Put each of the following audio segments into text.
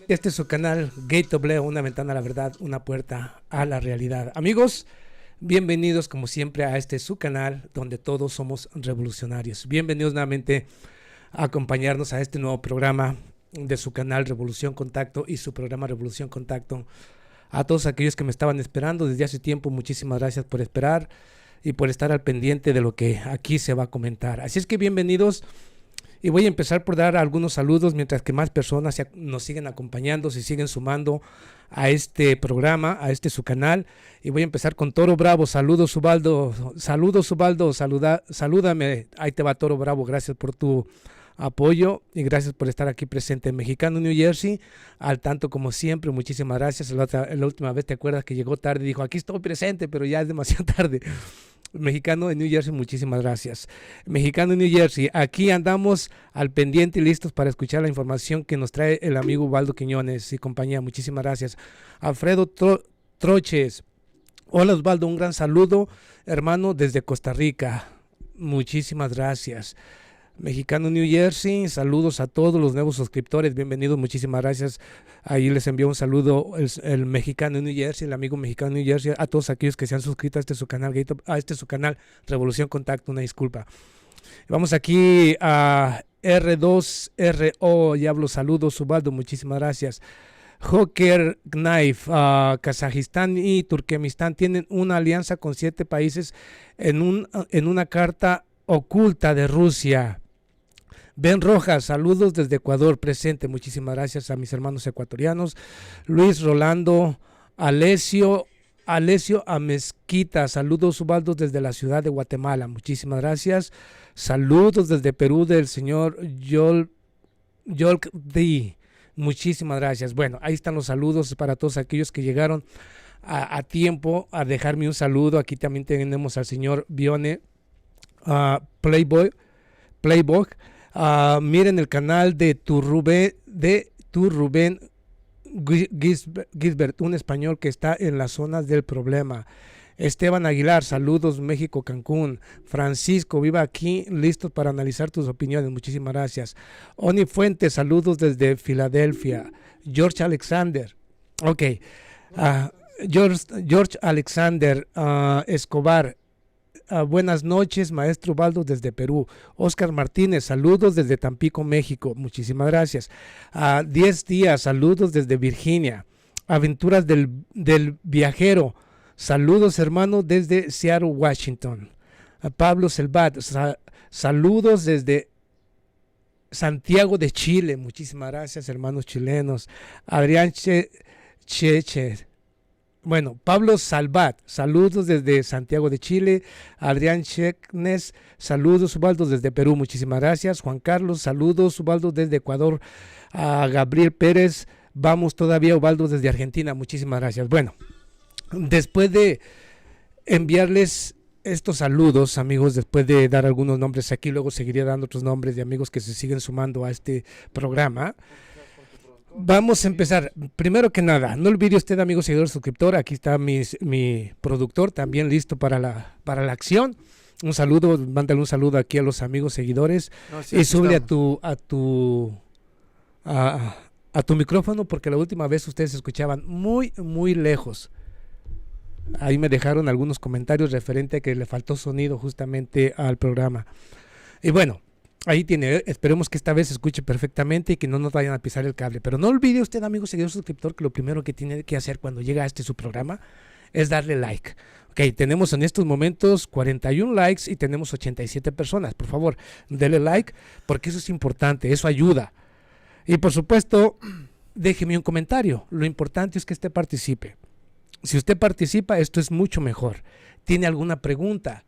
Este es su canal Gate Obleo, una ventana a la verdad, una puerta a la realidad. Amigos, bienvenidos como siempre a este su canal donde todos somos revolucionarios. Bienvenidos nuevamente a acompañarnos a este nuevo programa de su canal Revolución Contacto y su programa Revolución Contacto. A todos aquellos que me estaban esperando desde hace tiempo, muchísimas gracias por esperar y por estar al pendiente de lo que aquí se va a comentar. Así es que bienvenidos. Y voy a empezar por dar algunos saludos mientras que más personas nos siguen acompañando, se siguen sumando a este programa, a este su canal. Y voy a empezar con Toro Bravo. Saludos, Ubaldo. Saludos, Ubaldo. Salúdame. Ahí te va Toro Bravo. Gracias por tu apoyo y gracias por estar aquí presente en Mexicano, New Jersey. Al tanto como siempre, muchísimas gracias. La última vez te acuerdas que llegó tarde y dijo, aquí estoy presente, pero ya es demasiado tarde. Mexicano de New Jersey, muchísimas gracias. Mexicano de New Jersey, aquí andamos al pendiente y listos para escuchar la información que nos trae el amigo Ubaldo Quiñones y compañía. Muchísimas gracias. Alfredo Troches. Hola Osvaldo, un gran saludo, hermano, desde Costa Rica. Muchísimas gracias. Mexicano New Jersey, saludos a todos los nuevos suscriptores, bienvenidos, muchísimas gracias. Ahí les envío un saludo el Mexicano New Jersey, el amigo Mexicano New Jersey, a todos aquellos que se han suscrito a este su canal, su canal Revolución Contacto, una disculpa. Vamos aquí a R2RO, ya hablo, saludos, Ubaldo, muchísimas gracias. Joker Knife, Kazajistán y Turkmenistán tienen una alianza con 7 países en una carta oculta de Rusia. Ben Rojas, saludos desde Ecuador presente, muchísimas gracias a mis hermanos ecuatorianos. Luis Rolando Alesio Amezquita, saludos Ubaldo desde la ciudad de Guatemala, muchísimas gracias. Saludos desde Perú del señor Yolk D, muchísimas gracias. Bueno, ahí están los saludos para todos aquellos que llegaron a tiempo a dejarme un saludo. Aquí también tenemos al señor Bione Playboy. Miren el canal de tu Rubén Gisbert, un español que está en las zonas del problema. Esteban Aguilar, saludos México, Cancún. Francisco, viva aquí, listos para analizar tus opiniones, muchísimas gracias. Oni Fuentes, saludos desde Filadelfia. George Alexander, ok. George Alexander Escobar, buenas noches, maestro Ubaldo desde Perú. Oscar Martínez, saludos desde Tampico, México, muchísimas gracias. 10 días, saludos desde Virginia. Aventuras del viajero, saludos hermano desde Seattle, Washington. Pablo Selvat, saludos desde Santiago de Chile, muchísimas gracias hermanos chilenos. Adrián Bueno, Pablo Salvat, saludos desde Santiago de Chile. Adrián Checnes, saludos Ubaldo desde Perú, muchísimas gracias. Juan Carlos, saludos Ubaldo desde Ecuador. Gabriel Pérez, vamos todavía Ubaldo desde Argentina, muchísimas gracias. Bueno, después de enviarles estos saludos, amigos, después de dar algunos nombres aquí, luego seguiría dando otros nombres de amigos que se siguen sumando a este programa. Vamos a empezar. Primero que nada, no olvide usted, amigo seguidor, suscriptor, aquí está mi productor, también listo para la acción. Un saludo, mándale un saludo aquí a los amigos seguidores y sube a tu micrófono porque la última vez ustedes se escuchaban muy, muy lejos. Ahí me dejaron algunos comentarios referente a que le faltó sonido justamente al programa. Y bueno, ahí tiene, esperemos que esta vez se escuche perfectamente y que no nos vayan a pisar el cable. Pero no olvide usted, amigo seguidor suscriptor, que lo primero que tiene que hacer cuando llega a su programa es darle like. Ok, tenemos en estos momentos 41 likes y tenemos 87 personas. Por favor, denle like porque eso es importante, eso ayuda. Y por supuesto, déjeme un comentario. Lo importante es que usted participe. Si usted participa, esto es mucho mejor. ¿Tiene alguna pregunta?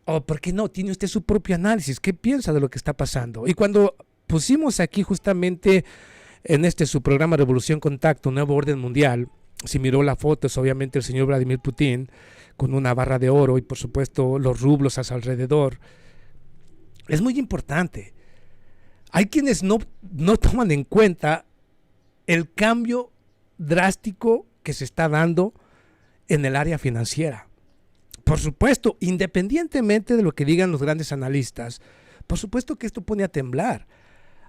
O ¿por qué no? Tiene usted su propio análisis. ¿Qué piensa de lo que está pasando? Y cuando pusimos aquí justamente en su programa Revolución Contacto, Nuevo Orden Mundial, si miró la foto, es obviamente el señor Vladimir Putin con una barra de oro y por supuesto los rublos a su alrededor. Es muy importante. Hay quienes no toman en cuenta el cambio drástico que se está dando en el área financiera. Por supuesto, independientemente de lo que digan los grandes analistas, por supuesto que esto pone a temblar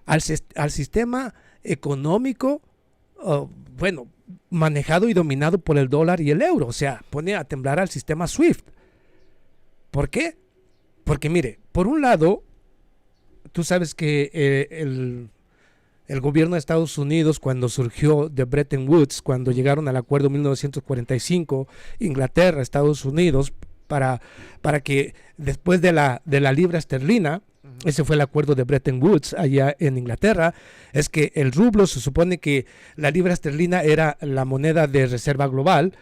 al sistema económico bueno, manejado y dominado por el dólar y el euro. O sea, pone a temblar al sistema SWIFT. ¿Por qué? Porque mire, por un lado, tú sabes que el gobierno de Estados Unidos, cuando surgió de Bretton Woods, cuando llegaron al acuerdo 1945, Inglaterra, Estados Unidos, para que después de la libra esterlina, ese fue el acuerdo de Bretton Woods allá en Inglaterra, es que el rublo, se supone que la libra esterlina era la moneda de reserva global,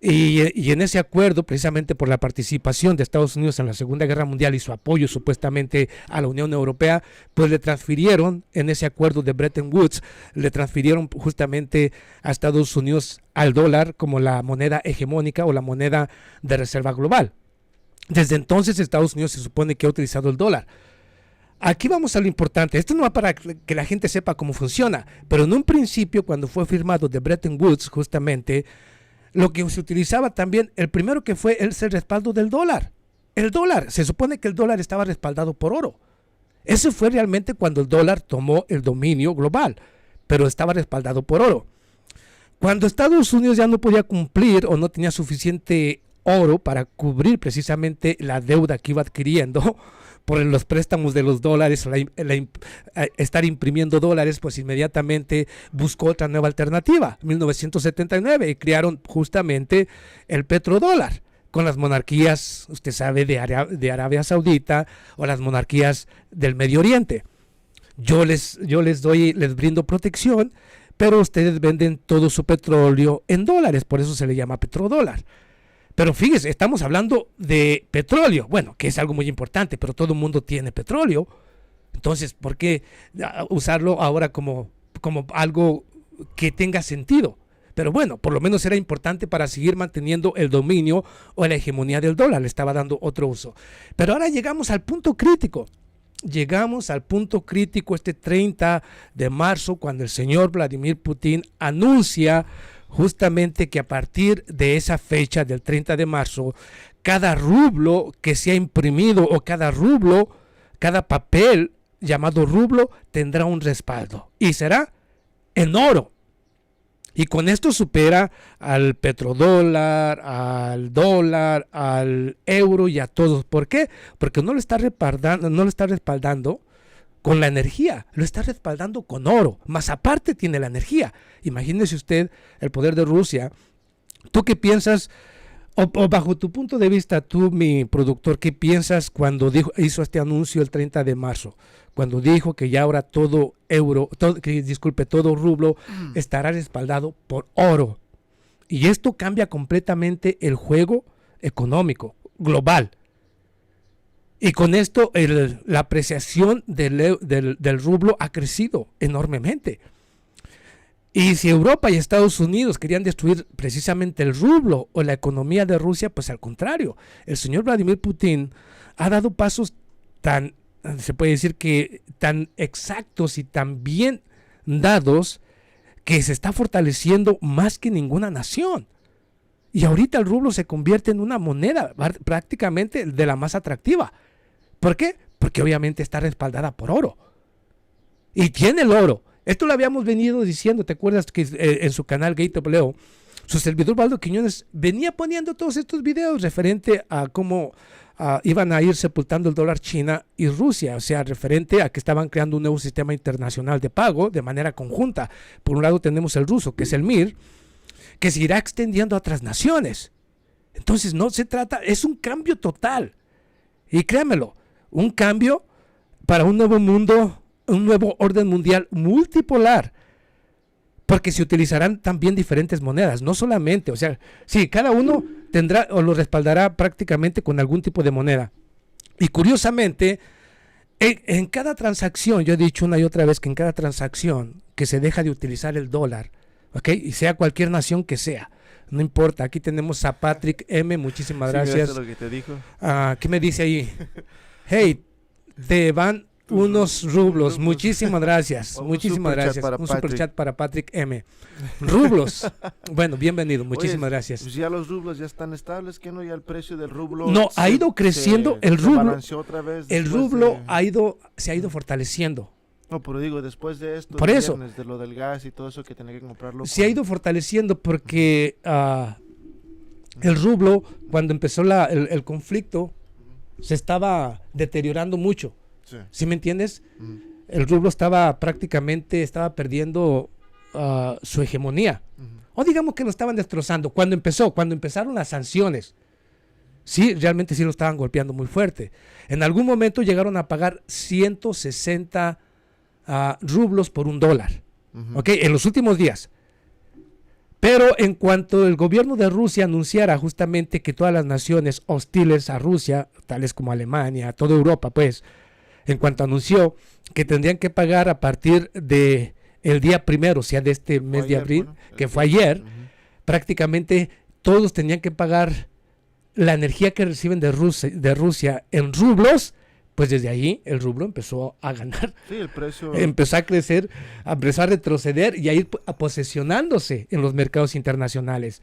y en ese acuerdo, precisamente por la participación de Estados Unidos en la Segunda Guerra Mundial y su apoyo supuestamente a la Unión Europea, pues le transfirieron, en ese acuerdo de Bretton Woods, le transfirieron justamente a Estados Unidos al dólar como la moneda hegemónica o la moneda de reserva global. Desde entonces Estados Unidos se supone que ha utilizado el dólar. Aquí vamos a lo importante. Esto no va para que la gente sepa cómo funciona, pero en un principio, cuando fue firmado de Bretton Woods, justamente, lo que se utilizaba también, el primero que fue es el respaldo del dólar. El dólar, se supone que el dólar estaba respaldado por oro. Eso fue realmente cuando el dólar tomó el dominio global, pero estaba respaldado por oro. Cuando Estados Unidos ya no podía cumplir o no tenía suficiente oro para cubrir precisamente la deuda que iba adquiriendo por los préstamos de los dólares, estar imprimiendo dólares, pues inmediatamente buscó otra nueva alternativa, 1979, y crearon justamente el petrodólar, con las monarquías, usted sabe, de Arabia Saudita o las monarquías del Medio Oriente. Yo les brindo protección, pero ustedes venden todo su petróleo en dólares, por eso se le llama petrodólar. Pero fíjese, estamos hablando de petróleo, bueno, que es algo muy importante, pero todo el mundo tiene petróleo. Entonces, ¿por qué usarlo ahora como algo que tenga sentido? Pero bueno, por lo menos era importante para seguir manteniendo el dominio o la hegemonía del dólar, le estaba dando otro uso. Pero ahora llegamos al punto crítico. Llegamos al punto crítico este 30 de marzo, cuando el señor Vladimir Putin anuncia justamente que a partir de esa fecha del 30 de marzo, cada rublo que se ha imprimido o cada papel llamado rublo tendrá un respaldo y será en oro. Y con esto supera al petrodólar, al dólar, al euro y a todos. ¿Por qué? Porque no lo está respaldando con la energía, lo está respaldando con oro, más aparte tiene la energía. Imagínese usted el poder de Rusia. ¿Tú qué piensas, o bajo tu punto de vista, tú, mi productor, qué piensas cuando hizo este anuncio el 30 de marzo? Cuando dijo que ya ahora todo rublo estará respaldado por oro. Y esto cambia completamente el juego económico global. Y con esto la apreciación del rublo ha crecido enormemente. Y si Europa y Estados Unidos querían destruir precisamente el rublo o la economía de Rusia, pues al contrario, el señor Vladimir Putin ha dado pasos se puede decir que tan exactos y tan bien dados, que se está fortaleciendo más que ninguna nación. Y ahorita el rublo se convierte en una moneda prácticamente de la más atractiva. ¿Por qué? Porque obviamente está respaldada por oro. Y tiene el oro. Esto lo habíamos venido diciendo, ¿te acuerdas que en su canal Gate of Leo, su servidor Valdo Quiñones venía poniendo todos estos videos referente a cómo iban a ir sepultando el dólar China y Rusia, o sea, referente a que estaban creando un nuevo sistema internacional de pago de manera conjunta? Por un lado tenemos el ruso, que es el MIR, que se irá extendiendo a otras naciones. Entonces no se trata, es un cambio total. Y créanmelo, un cambio para un nuevo mundo, un nuevo orden mundial multipolar, porque se utilizarán también diferentes monedas, no solamente, o sea, sí, cada uno tendrá o lo respaldará prácticamente con algún tipo de moneda. Y curiosamente, en cada transacción, yo he dicho una y otra vez que en cada transacción que se deja de utilizar el dólar, ¿ok? Y sea cualquier nación que sea, no importa. Aquí tenemos a Patrick M, muchísimas gracias. Sí, lo que te dijo. ¿Qué me dice ahí? Hey, te van unos rublos. Muchísimas gracias. Muchísimas gracias. Un superchat para Patrick M. Rublos. Bueno, bienvenido. Muchísimas gracias. Pues ya los rublos ya están estables, que no, ya el precio del rublo. No, ha ido creciendo el rublo. Otra vez el rublo se ha ido fortaleciendo. No, pero digo, después de esto, Por eso. viernes, de lo del gas y todo eso que tenía que comprarlo. Se ha ido fortaleciendo porque el rublo, cuando empezó el conflicto, se estaba deteriorando mucho. Sí. ¿Sí me entiendes? El rublo estaba perdiendo su hegemonía. O digamos que lo estaban destrozando. Cuando empezaron las sanciones, sí, realmente sí lo estaban golpeando muy fuerte. En algún momento llegaron a pagar 160 rublos por $1. ¿Ok? En los últimos días. Pero en cuanto el gobierno de Rusia anunciara justamente que todas las naciones hostiles a Rusia, tales como Alemania, toda Europa, pues, en cuanto anunció que tendrían que pagar a partir de el día primero, o sea, de este mes de abril, que fue ayer, prácticamente todos tenían que pagar la energía que reciben de Rusia en rublos. Pues desde ahí el rublo empezó a ganar. Sí, el precio empezó a crecer, empezó a retroceder y a ir posesionándose en los mercados internacionales.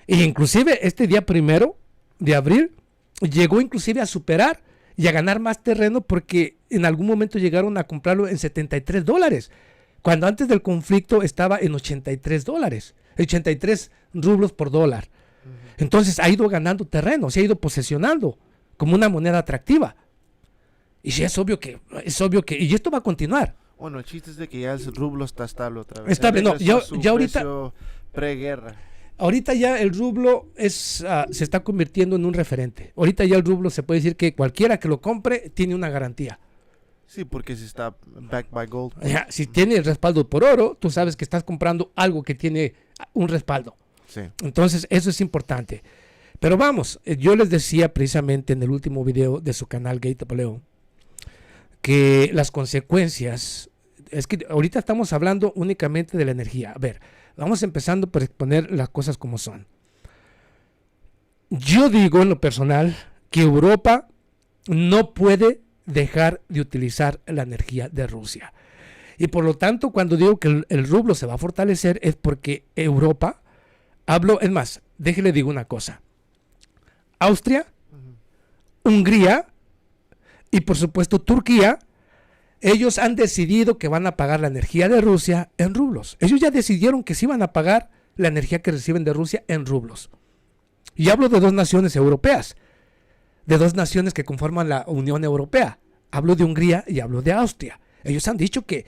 E inclusive este día primero de abril llegó inclusive a superar y a ganar más terreno, porque en algún momento llegaron a comprarlo en $73, cuando antes del conflicto estaba en $83, 83 rublos por dólar. Entonces ha ido ganando terreno, se ha ido posesionando como una moneda atractiva. Y sí, es obvio que, y esto va a continuar. Bueno, el chiste es de que ya el rublo está estable otra vez. Estable, no, ya ahorita, preguerra. Ahorita ya el rublo se está convirtiendo en un referente. Ahorita ya el rublo se puede decir que cualquiera que lo compre tiene una garantía. Sí, porque si está backed by gold. Ya, si tiene el respaldo por oro, tú sabes que estás comprando algo que tiene un respaldo. Sí. Entonces, eso es importante. Pero vamos, yo les decía precisamente en el último video de su canal Gate of Leo que las consecuencias, es que ahorita estamos hablando únicamente de la energía. A ver, vamos empezando por exponer las cosas como son. Yo digo en lo personal que Europa no puede dejar de utilizar la energía de Rusia. Y por lo tanto, cuando digo que el rublo se va a fortalecer, es porque Europa, es más, déjele digo una cosa. Austria, Hungría y por supuesto Turquía, ellos han decidido que van a pagar la energía de Rusia en rublos. Ellos ya decidieron que sí van a pagar la energía que reciben de Rusia en rublos. Y hablo de dos naciones europeas, de dos naciones que conforman la Unión Europea. Hablo de Hungría y hablo de Austria. Ellos han dicho que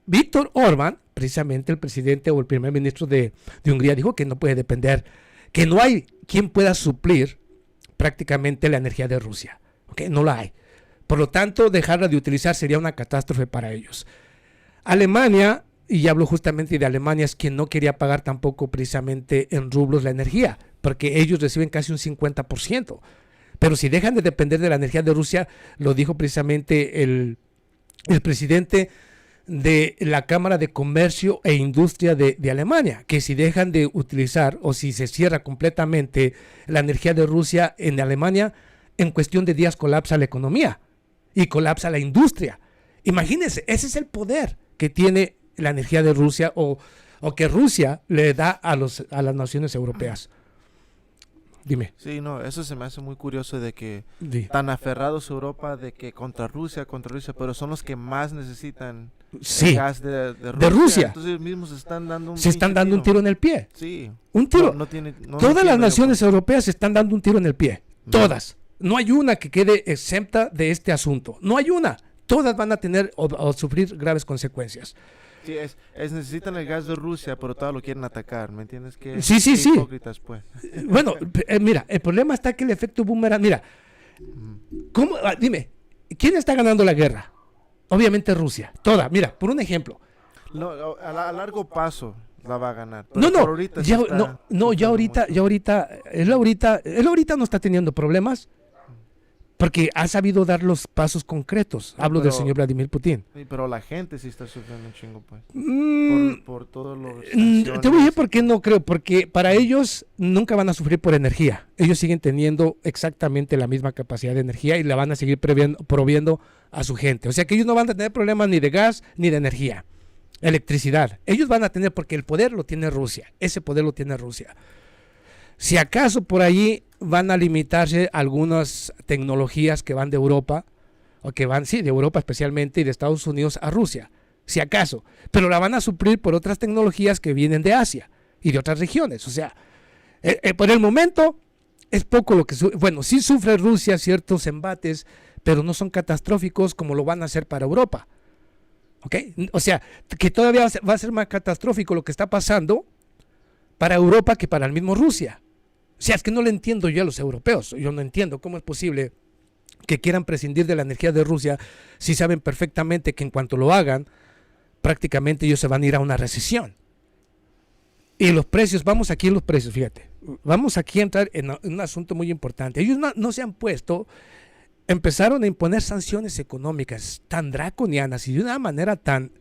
Viktor Orbán, precisamente el presidente o el primer ministro de Hungría, dijo que no puede depender, que no hay quien pueda suplir prácticamente la energía de Rusia. ¿Okay? No la hay. Por lo tanto, dejarla de utilizar sería una catástrofe para ellos. Alemania, y hablo justamente de Alemania, es quien no quería pagar tampoco precisamente en rublos la energía, porque ellos reciben casi un 50%. Pero si dejan de depender de la energía de Rusia, lo dijo precisamente el presidente de la Cámara de Comercio e Industria de Alemania, que si dejan de utilizar o si se cierra completamente la energía de Rusia en Alemania, en cuestión de días colapsa la economía y colapsa la industria. Imagínense, ese es el poder que tiene la energía de Rusia o que Rusia le da a las naciones europeas. Dime. Sí, no, eso se me hace muy curioso de que Sí. tan aferrados a Europa de que contra Rusia, pero son los que más necesitan Sí, el gas de Rusia. Entonces ellos mismos se están dando un tiro en el pie. Sí. Un tiro. Todas las naciones europeas se están dando un tiro en el pie. Todas. No hay una que quede exenta de este asunto. No hay una. Todas van a tener o sufrir graves consecuencias. Sí, necesitan el gas de Rusia, pero todos lo quieren atacar, ¿me entiendes? Sí. Hipócritas, pues. Bueno, mira, el problema está que el efecto boomerang, mira, ¿cómo? Dime, ¿quién está ganando la guerra? Obviamente Rusia, toda, mira, por un ejemplo. No, a largo paso la va a ganar. Él ahorita no está teniendo problemas porque ha sabido dar los pasos concretos. Hablo del señor Vladimir Putin. Sí, pero la gente sí está sufriendo un chingo, pues. Por todos los... Te voy a decir por qué no creo. Porque para ellos nunca van a sufrir por energía. Ellos siguen teniendo exactamente la misma capacidad de energía y la van a seguir proviendo a su gente. O sea que ellos no van a tener problemas ni de gas ni de energía. Electricidad. Ellos van a tener porque el poder lo tiene Rusia. Ese poder lo tiene Rusia. Si acaso por allí van a limitarse algunas tecnologías que van de Europa, o que van, sí, de Europa especialmente y de Estados Unidos a Rusia, si acaso, pero la van a suplir por otras tecnologías que vienen de Asia y de otras regiones. O sea, por el momento es poco lo que, bueno, sí sufre Rusia ciertos embates, pero no son catastróficos como lo van a hacer para Europa. ¿Ok? O sea, que todavía va a ser más catastrófico lo que está pasando para Europa que para el mismo Rusia. O sea, es que no le entiendo yo a los europeos. Yo no entiendo cómo es posible que quieran prescindir de la energía de Rusia si saben perfectamente que en cuanto lo hagan, prácticamente ellos se van a ir a una recesión. Y los precios, vamos aquí en los precios, fíjate. Vamos aquí a entrar en un asunto muy importante. Ellos no se han puesto, empezaron a imponer sanciones económicas tan draconianas y de una manera tan,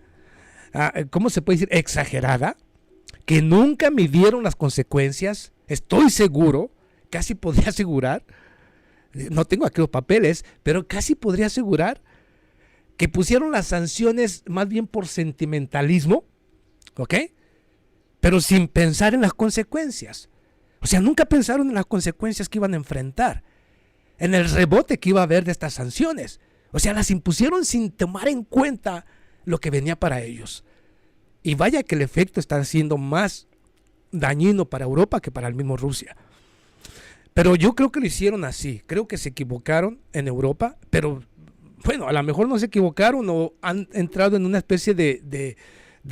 ¿cómo se puede decir?, exagerada, que nunca midieron las consecuencias. Estoy seguro, casi podría asegurar, no tengo aquí los papeles, pero casi podría asegurar que pusieron las sanciones más bien por sentimentalismo, ¿ok? Pero sin pensar en las consecuencias. O sea, nunca pensaron en las consecuencias que iban a enfrentar, en el rebote que iba a haber de estas sanciones. O sea, las impusieron sin tomar en cuenta lo que venía para ellos. Y vaya que el efecto está siendo más dañino para Europa que para el mismo Rusia. Pero yo creo que lo hicieron así. Creo que se equivocaron en Europa, pero bueno, a lo mejor no se equivocaron o han entrado en una especie de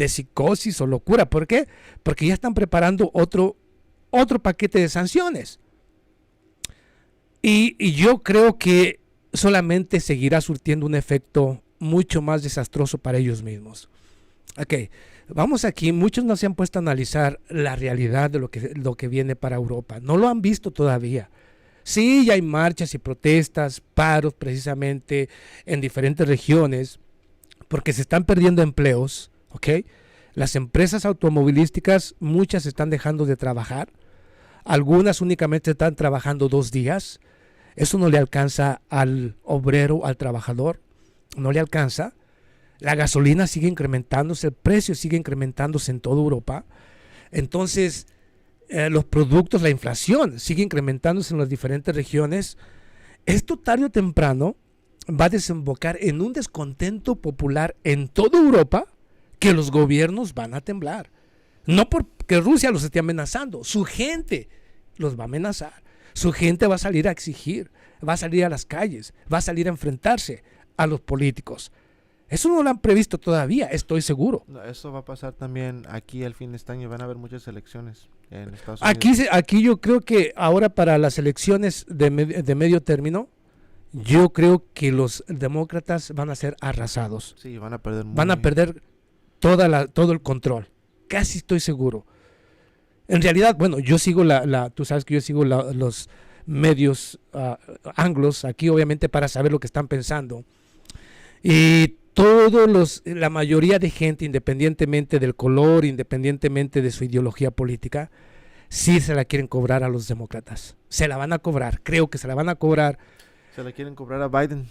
psicosis o locura. ¿Por qué? Porque ya están preparando otro paquete de sanciones. Y yo creo que solamente seguirá surtiendo un efecto mucho más desastroso para ellos mismos. Ok, vamos aquí. Muchos no se han puesto a analizar la realidad de lo que viene para Europa. No lo han visto todavía. Sí, ya hay marchas y protestas, paros precisamente en diferentes regiones, porque se están perdiendo empleos, ¿ok? Las empresas automovilísticas, muchas están dejando de trabajar, algunas únicamente están trabajando 2 días, eso no le alcanza al obrero, al trabajador, no le alcanza. La gasolina sigue incrementándose, el precio sigue incrementándose en toda Europa, entonces los productos, la inflación sigue incrementándose en las diferentes regiones. Esto tarde o temprano va a desembocar en un descontento popular en toda Europa que los gobiernos van a temblar. No porque Rusia los esté amenazando, su gente los va a amenazar. Su gente va a salir a exigir, va a salir a las calles, va a salir a enfrentarse a los políticos. Eso no lo han previsto todavía, estoy seguro. No, eso va a pasar también aquí al fin de este año. Van a haber muchas elecciones en Estados Unidos. Aquí yo creo que ahora para las elecciones de medio término, yo creo que los demócratas van a ser arrasados. Sí, van a perder Van a perder todo el control. Casi estoy seguro. En realidad, bueno, yo sigo tú sabes que yo sigo los medios anglos aquí, obviamente, para saber lo que están pensando. Y la mayoría de gente, independientemente del color, independientemente de su ideología política, sí se la quieren cobrar a los demócratas. Se la van a cobrar, creo que se la van a cobrar. Se la quieren cobrar a Biden.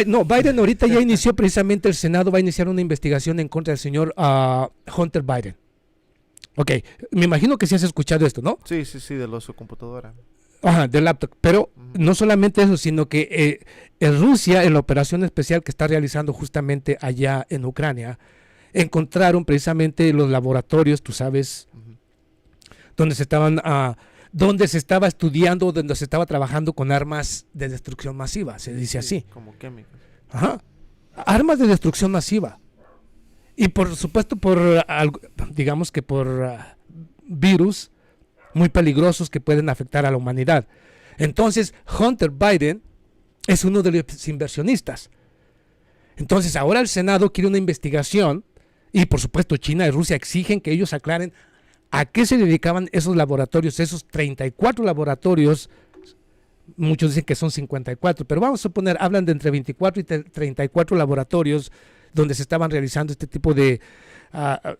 No, Biden ahorita ya inició precisamente, el Senado va a iniciar una investigación en contra del señor Hunter Biden. Ok, me imagino que sí has escuchado esto, ¿no? Sí, de su computadora. Ajá, del laptop. Pero no solamente eso, sino que en Rusia, en la operación especial que está realizando justamente allá en Ucrania, encontraron precisamente los laboratorios, tú sabes, donde se estaba estudiando, donde se estaba trabajando con armas de destrucción masiva, se dice así. Como químicos. Ajá, armas de destrucción masiva. Y por supuesto digamos que por virus muy peligrosos que pueden afectar a la humanidad. Entonces, Hunter Biden es uno de los inversionistas. Entonces, ahora el Senado quiere una investigación y, por supuesto, China y Rusia exigen que ellos aclaren a qué se dedicaban esos laboratorios, esos 34 laboratorios. Muchos dicen que son 54, pero vamos a suponer, hablan de entre 24 y 34 laboratorios donde se estaban realizando este tipo de,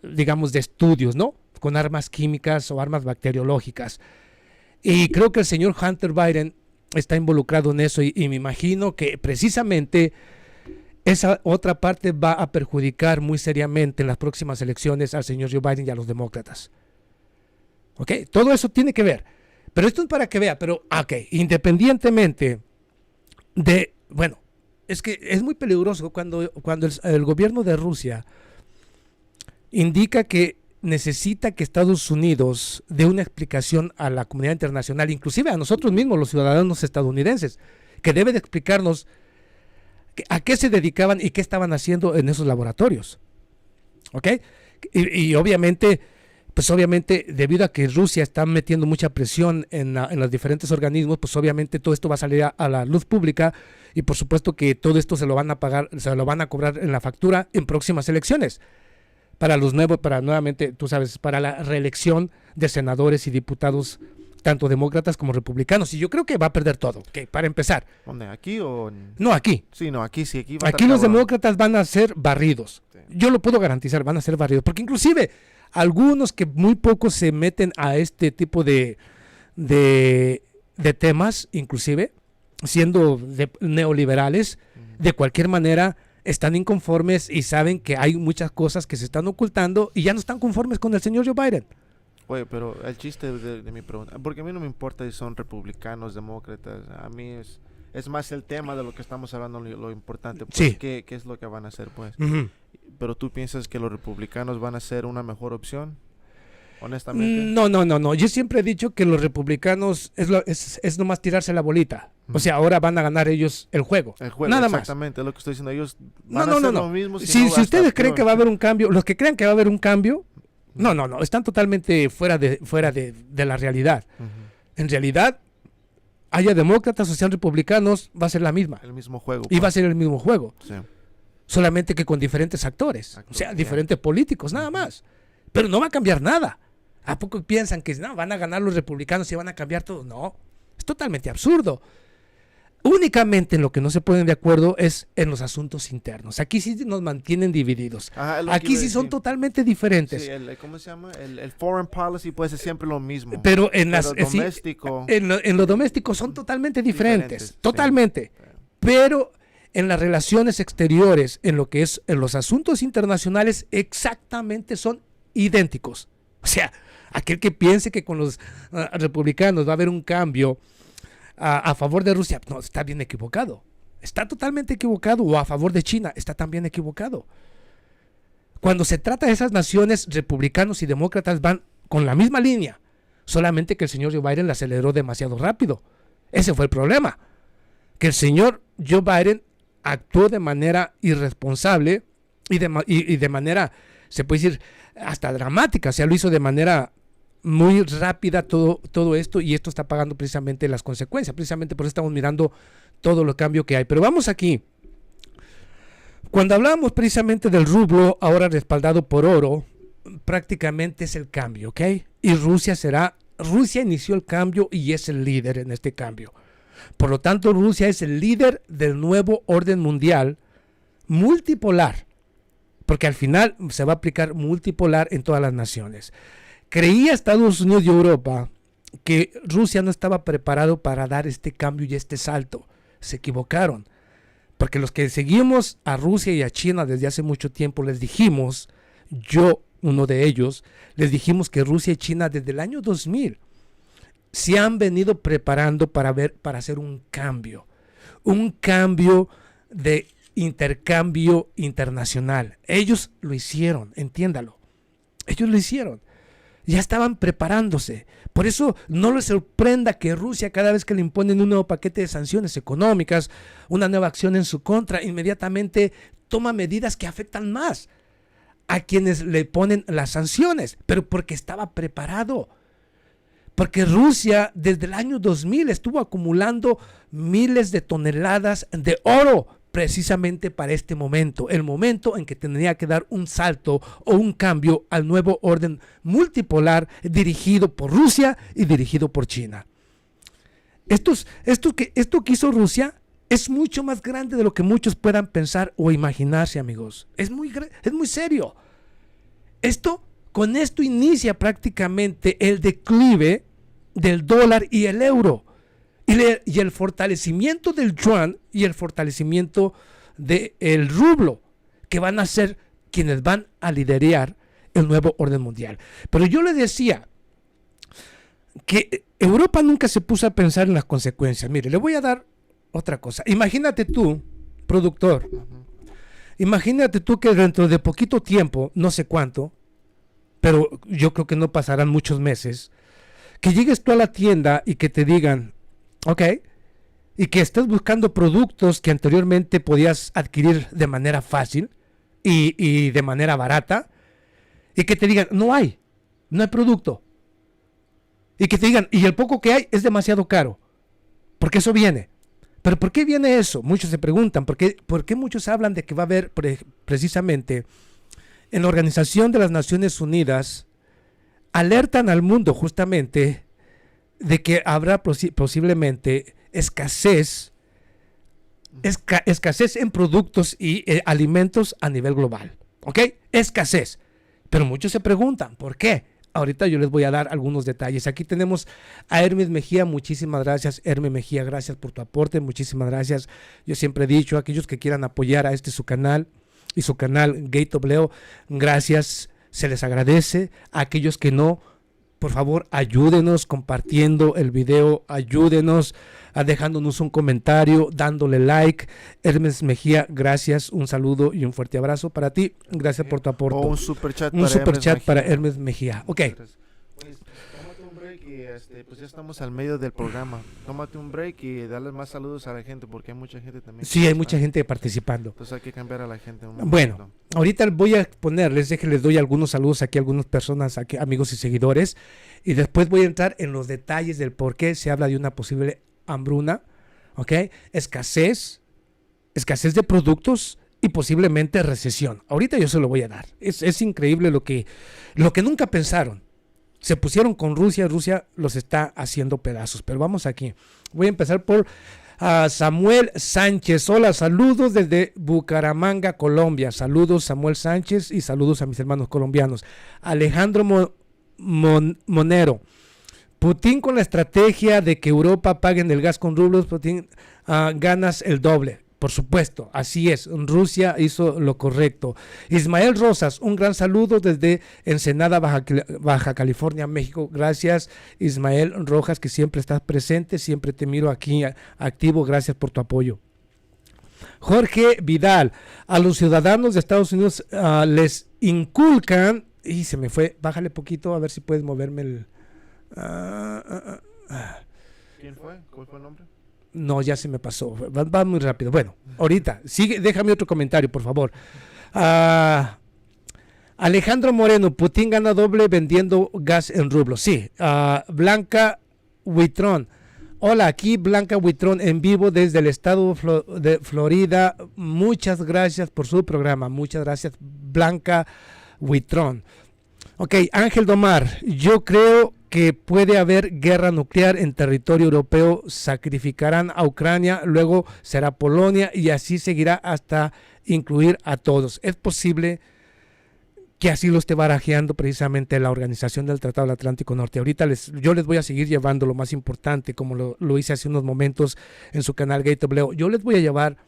digamos, de estudios, ¿no? Con armas químicas o armas bacteriológicas. Y creo que el señor Hunter Biden está involucrado en eso y me imagino que precisamente esa otra parte va a perjudicar muy seriamente en las próximas elecciones al señor Joe Biden y a los demócratas. ¿Ok? Todo eso tiene que ver. Pero esto es para que vea, pero, ok, independientemente de, bueno, es que es muy peligroso cuando el gobierno de Rusia indica que necesita que Estados Unidos dé una explicación a la comunidad internacional, inclusive a nosotros mismos, los ciudadanos estadounidenses, que debe de explicarnos a qué se dedicaban y qué estaban haciendo en esos laboratorios. ¿Ok? Y obviamente, pues obviamente, debido a que Rusia está metiendo mucha presión en los diferentes organismos, pues obviamente todo esto va a salir a la luz pública y por supuesto que todo esto se lo van a pagar, se lo van a cobrar en la factura en próximas elecciones. Para los nuevos, para nuevamente, tú sabes, para la reelección de senadores y diputados, tanto demócratas como republicanos. Y yo creo que va a perder todo. Okay, para empezar. ¿Dónde? ¿Aquí o...? No, aquí. Sí, no, aquí sí. Aquí, va a aquí estar los cabrón. demócratas van a ser barridos. Sí. Yo lo puedo garantizar, van a ser barridos. Porque inclusive algunos que muy pocos se meten a este tipo de temas, inclusive, siendo neoliberales, de cualquier manera están inconformes y saben que hay muchas cosas que se están ocultando y ya no están conformes con el señor Joe Biden. Oye, pero el chiste de mi pregunta, porque a mí no me importa si son republicanos, demócratas, a mí es más el tema de lo que estamos hablando, lo importante, pues, sí. ¿Qué es lo que van a hacer, pues? Pero ¿tú piensas que los republicanos van a ser una mejor opción? Honestamente. No. Yo siempre he dicho que los republicanos es nomás tirarse la bolita. O sea, ahora van a ganar ellos el juego. Nada más. Exactamente, es lo que estoy diciendo. Ellos van a hacer lo mismo. Si ustedes creen que va a haber un cambio, los que crean que va a haber un cambio, no, están totalmente fuera de la realidad. En realidad, haya demócratas o sean republicanos, va a ser la misma. El mismo juego. Y va a ser el mismo juego. Sí. Solamente que con diferentes actores. O sea, diferentes políticos, nada más. Pero no va a cambiar nada. ¿A poco piensan que no, van a ganar los republicanos y van a cambiar todo? No, es totalmente absurdo. Únicamente en lo que no se ponen de acuerdo es en los asuntos internos. Aquí sí nos mantienen divididos. Aquí sí son totalmente diferentes. Sí, ¿cómo se llama? El foreign policy puede ser siempre lo mismo. Pero doméstico, en lo doméstico son totalmente diferentes. Totalmente. Sí. Pero en las relaciones exteriores, en lo que es en los asuntos internacionales, exactamente son idénticos. O sea, aquel que piense que con los republicanos va a haber un cambio a favor de Rusia, no, está bien equivocado. Está totalmente equivocado. O a favor de China, está también equivocado. Cuando se trata de esas naciones, republicanos y demócratas van con la misma línea. Solamente que el señor Joe Biden la aceleró demasiado rápido. Ese fue el problema. Que el señor Joe Biden actuó de manera irresponsable y de manera, se puede decir, hasta dramática. O sea, lo hizo de manera muy rápida todo esto, y esto está pagando precisamente las consecuencias. Precisamente por eso estamos mirando todo el cambio que hay. Pero vamos aquí. Cuando hablamos precisamente del rublo, ahora respaldado por oro, prácticamente es el cambio, ¿ok? Y Rusia inició el cambio y es el líder en este cambio. Por lo tanto, Rusia es el líder del nuevo orden mundial multipolar, porque al final se va a aplicar multipolar en todas las naciones. Creía Estados Unidos y Europa que Rusia no estaba preparado para dar este cambio y este salto. Se equivocaron, porque los que seguimos a Rusia y a China desde hace mucho tiempo les dijimos, yo, uno de ellos, les dijimos que Rusia y China desde el año 2000 se han venido preparando para hacer un cambio de intercambio internacional. Ellos lo hicieron, entiéndalo. Ellos lo hicieron. Ya estaban preparándose. Por eso no les sorprenda que Rusia, cada vez que le imponen un nuevo paquete de sanciones económicas, una nueva acción en su contra, inmediatamente toma medidas que afectan más a quienes le ponen las sanciones, pero porque estaba preparado. Porque Rusia desde el año 2000 estuvo acumulando miles de toneladas de oro precisamente para este momento, el momento en que tendría que dar un salto o un cambio al nuevo orden multipolar dirigido por Rusia y dirigido por China. Esto que hizo Rusia es mucho más grande de lo que muchos puedan pensar o imaginarse, amigos. Es muy serio. Con esto inicia prácticamente el declive del dólar y el euro. Y el fortalecimiento del yuan y el fortalecimiento del rublo, que van a ser quienes van a liderar el nuevo orden mundial. Pero yo le decía que Europa nunca se puso a pensar en las consecuencias. Mire, le voy a dar otra cosa. Imagínate tú, productor. Imagínate tú que dentro de poquito tiempo, no sé cuánto, pero yo creo que no pasarán muchos meses, que llegues tú a la tienda y que te digan, ok, y que estés buscando productos que anteriormente podías adquirir de manera fácil y de manera barata, y que te digan, no hay producto. Y que te digan, y el poco que hay es demasiado caro, porque eso viene. ¿Pero por qué viene eso? Muchos se preguntan, ¿por qué muchos hablan de que va a haber precisamente en la Organización de las Naciones Unidas, alertan al mundo justamente de que habrá posiblemente escasez en productos y alimentos a nivel global? ¿Ok? Escasez. Pero muchos se preguntan, ¿por qué? Ahorita yo les voy a dar algunos detalles. Aquí tenemos a Hermes Mejía. Muchísimas gracias, Hermes Mejía. Gracias por tu aporte. Muchísimas gracias. Yo siempre he dicho, aquellos que quieran apoyar a su canal y su canal GateObleo, gracias. Se les agradece. A aquellos que no, por favor, ayúdenos compartiendo el video. Ayúdenos dejándonos un comentario, dándole like. Hermes Mejía, gracias. Un saludo y un fuerte abrazo para ti. Gracias por tu aporte. O un superchat para Hermes Mejía. Ok. Pues, tómate un break y pues ya estamos al medio del programa. Tómate un break y dale más saludos a la gente porque hay mucha gente también. Sí, hay mucha gente participando. Entonces hay que cambiar a la gente. Bueno, ahorita voy a ponerles, les doy algunos saludos aquí a algunas personas, aquí, amigos y seguidores, y después voy a entrar en los detalles del por qué se habla de una posible hambruna, ¿ok? Escasez de productos y posiblemente recesión. Ahorita yo se lo voy a dar. Es increíble lo que nunca pensaron. Se pusieron con Rusia los está haciendo pedazos. Pero vamos aquí. Voy a empezar por Samuel Sánchez. Hola, saludos desde Bucaramanga, Colombia. Saludos, Samuel Sánchez, y saludos a mis hermanos colombianos. Alejandro Monero. Putin con la estrategia de que Europa paguen el gas con rublos, Putin ganas el doble. Por supuesto, así es. Rusia hizo lo correcto. Ismael Rosas, un gran saludo desde Ensenada, Baja California, México. Gracias, Ismael Rojas, que siempre estás presente, siempre te miro aquí activo. Gracias por tu apoyo. Jorge Vidal, a los ciudadanos de Estados Unidos les inculcan, y se me fue, bájale poquito a ver si puedes moverme el... ¿Quién fue? ¿Cuál fue el nombre? No, ya se me pasó. Va muy rápido. Bueno, ahorita. Sigue, déjame otro comentario, por favor. Alejandro Moreno, Putin gana doble vendiendo gas en rublos. Sí. Blanca Huitrón. Hola, aquí Blanca Huitrón en vivo desde el estado de Florida. Muchas gracias por su programa. Muchas gracias, Blanca Huitrón. Ok, Ángel Domar, yo creo que puede haber guerra nuclear en territorio europeo, sacrificarán a Ucrania, luego será Polonia y así seguirá hasta incluir a todos. Es posible que así lo esté barajeando precisamente la Organización del Tratado del Atlántico Norte. Ahorita yo les voy a seguir llevando lo más importante, como lo hice hace unos momentos en su canal GateObleo. Yo les voy a llevar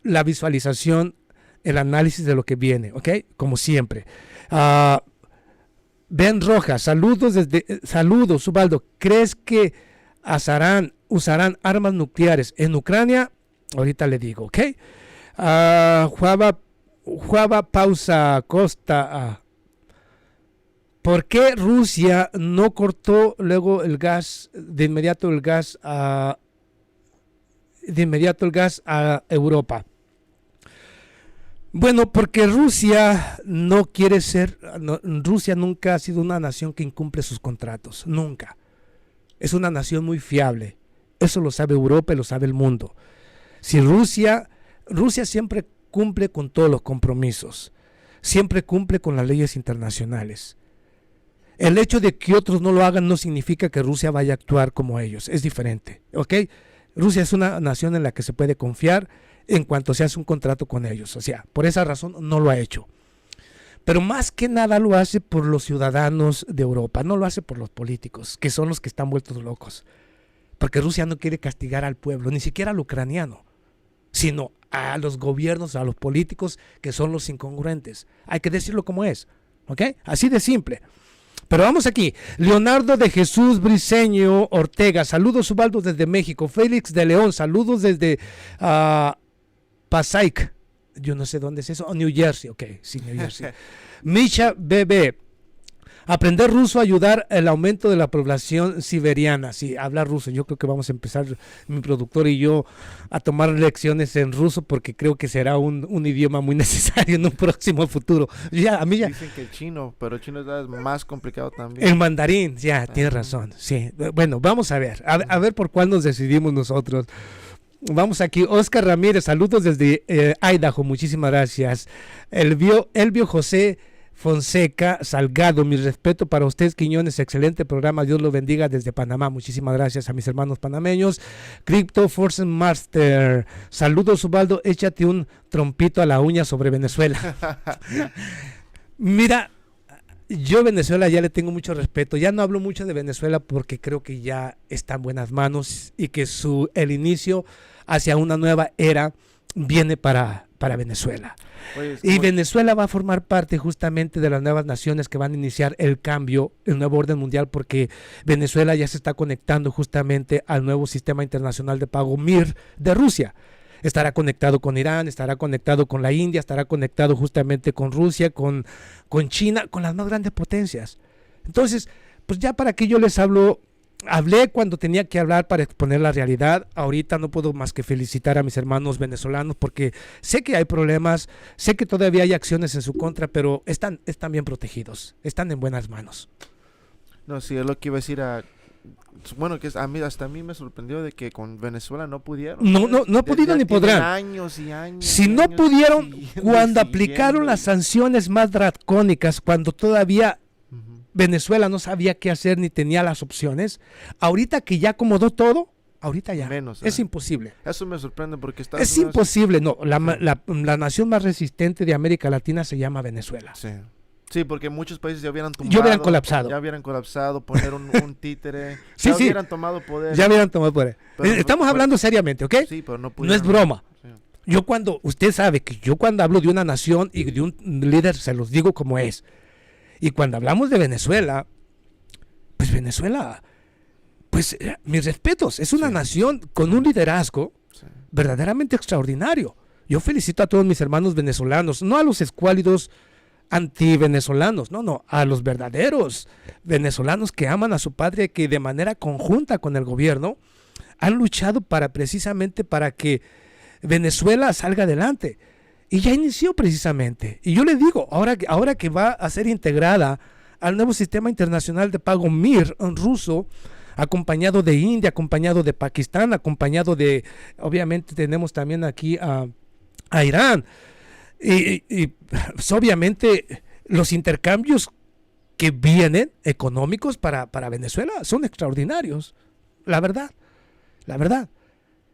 la visualización, el análisis de lo que viene, ¿ok? Como siempre. Ben Rojas, saludos, Ubaldo. ¿Crees que usarán armas nucleares en Ucrania? Ahorita le digo, ¿ok? Juava Pausa Costa. ¿Por qué Rusia no cortó luego el gas, de inmediato el gas a Europa? Bueno, porque Rusia no quiere ser, Rusia nunca ha sido una nación que incumple sus contratos, nunca. Es una nación muy fiable, eso lo sabe Europa y lo sabe el mundo. Si Rusia siempre cumple con todos los compromisos, siempre cumple con las leyes internacionales. El hecho de que otros no lo hagan no significa que Rusia vaya a actuar como ellos, es diferente, ¿ok? Rusia es una nación en la que se puede confiar en cuanto se hace un contrato con ellos, o sea, por esa razón no lo ha hecho. Pero más que nada lo hace por los ciudadanos de Europa, no lo hace por los políticos, que son los que están vueltos locos. Porque Rusia no quiere castigar al pueblo, ni siquiera al ucraniano, sino a los gobiernos, a los políticos que son los incongruentes. Hay que decirlo como es, ¿ok? Así de simple. Pero vamos aquí. Leonardo de Jesús Briceño Ortega, saludos Ubaldo desde México. Félix de León, saludos desde Passaic, yo no sé dónde es eso, o New Jersey, ok, sí, New Jersey. Misha BB, aprender ruso, ayudar al aumento de la población siberiana. Sí, hablar ruso. Yo creo que vamos a empezar, mi productor y yo, a tomar lecciones en ruso porque creo que será un idioma muy necesario en un próximo futuro. A mí ya, dicen que el chino, pero el chino es más complicado también. El mandarín, ya, tienes razón. Sí, bueno, vamos a ver. A ver por cuál nos decidimos nosotros. Vamos aquí, Oscar Ramírez, saludos desde Idaho, muchísimas gracias. Elvio José Fonseca Salgado, mi respeto para ustedes, Quiñones, excelente programa, Dios lo bendiga desde Panamá, muchísimas gracias a mis hermanos panameños. Crypto Force Master, saludos Ubaldo, échate un trompito a la uña sobre Venezuela. Mira, yo a Venezuela ya le tengo mucho respeto, ya no hablo mucho de Venezuela porque creo que ya está en buenas manos y que el inicio hacia una nueva era viene para Venezuela. Oye, y Venezuela va a formar parte justamente de las nuevas naciones que van a iniciar el cambio, el nuevo orden mundial, porque Venezuela ya se está conectando justamente al nuevo sistema internacional de pago MIR de Rusia. Estará conectado con Irán, estará conectado con la India, estará conectado justamente con Rusia, con China, con las más grandes potencias. Entonces, pues ya para que yo les hablé cuando tenía que hablar para exponer la realidad. Ahorita no puedo más que felicitar a mis hermanos venezolanos porque sé que hay problemas, sé que todavía hay acciones en su contra, pero están bien protegidos, están en buenas manos. No, sí, es lo que iba a decir bueno, que hasta a mí me sorprendió de que con Venezuela no pudieron. No pudieron ni podrán. Años y años. Si no pudieron, cuando aplicaron las sanciones más dracónicas, cuando todavía Venezuela no sabía qué hacer ni tenía las opciones, ahorita que ya acomodó todo, ahorita ya menos, es imposible. Eso me sorprende porque es imposible. No, la nación más resistente de América Latina se llama Venezuela. Sí, porque muchos países ya hubieran tumbado, ya hubieran colapsado, poner un títere, sí, hubieran tomado poder. Ya hubieran tomado poder. Pero estamos hablando seriamente, ¿ok? Sí, pero no es broma. Sí. Usted sabe que yo cuando hablo de una nación y de un líder se los digo como es. Y cuando hablamos de Venezuela, pues Venezuela, pues mis respetos, es una nación con un liderazgo verdaderamente extraordinario. Yo felicito a todos mis hermanos venezolanos, no a los escuálidos anti-venezolanos, no, a los verdaderos venezolanos que aman a su patria y que de manera conjunta con el gobierno han luchado precisamente para que Venezuela salga adelante. Y ya inició precisamente. Y yo le digo, ahora que va a ser integrada al nuevo sistema internacional de pago MIR en ruso, acompañado de India, acompañado de Pakistán, acompañado de, obviamente tenemos también aquí a Irán. Y pues, obviamente los intercambios que vienen económicos para Venezuela son extraordinarios. La verdad.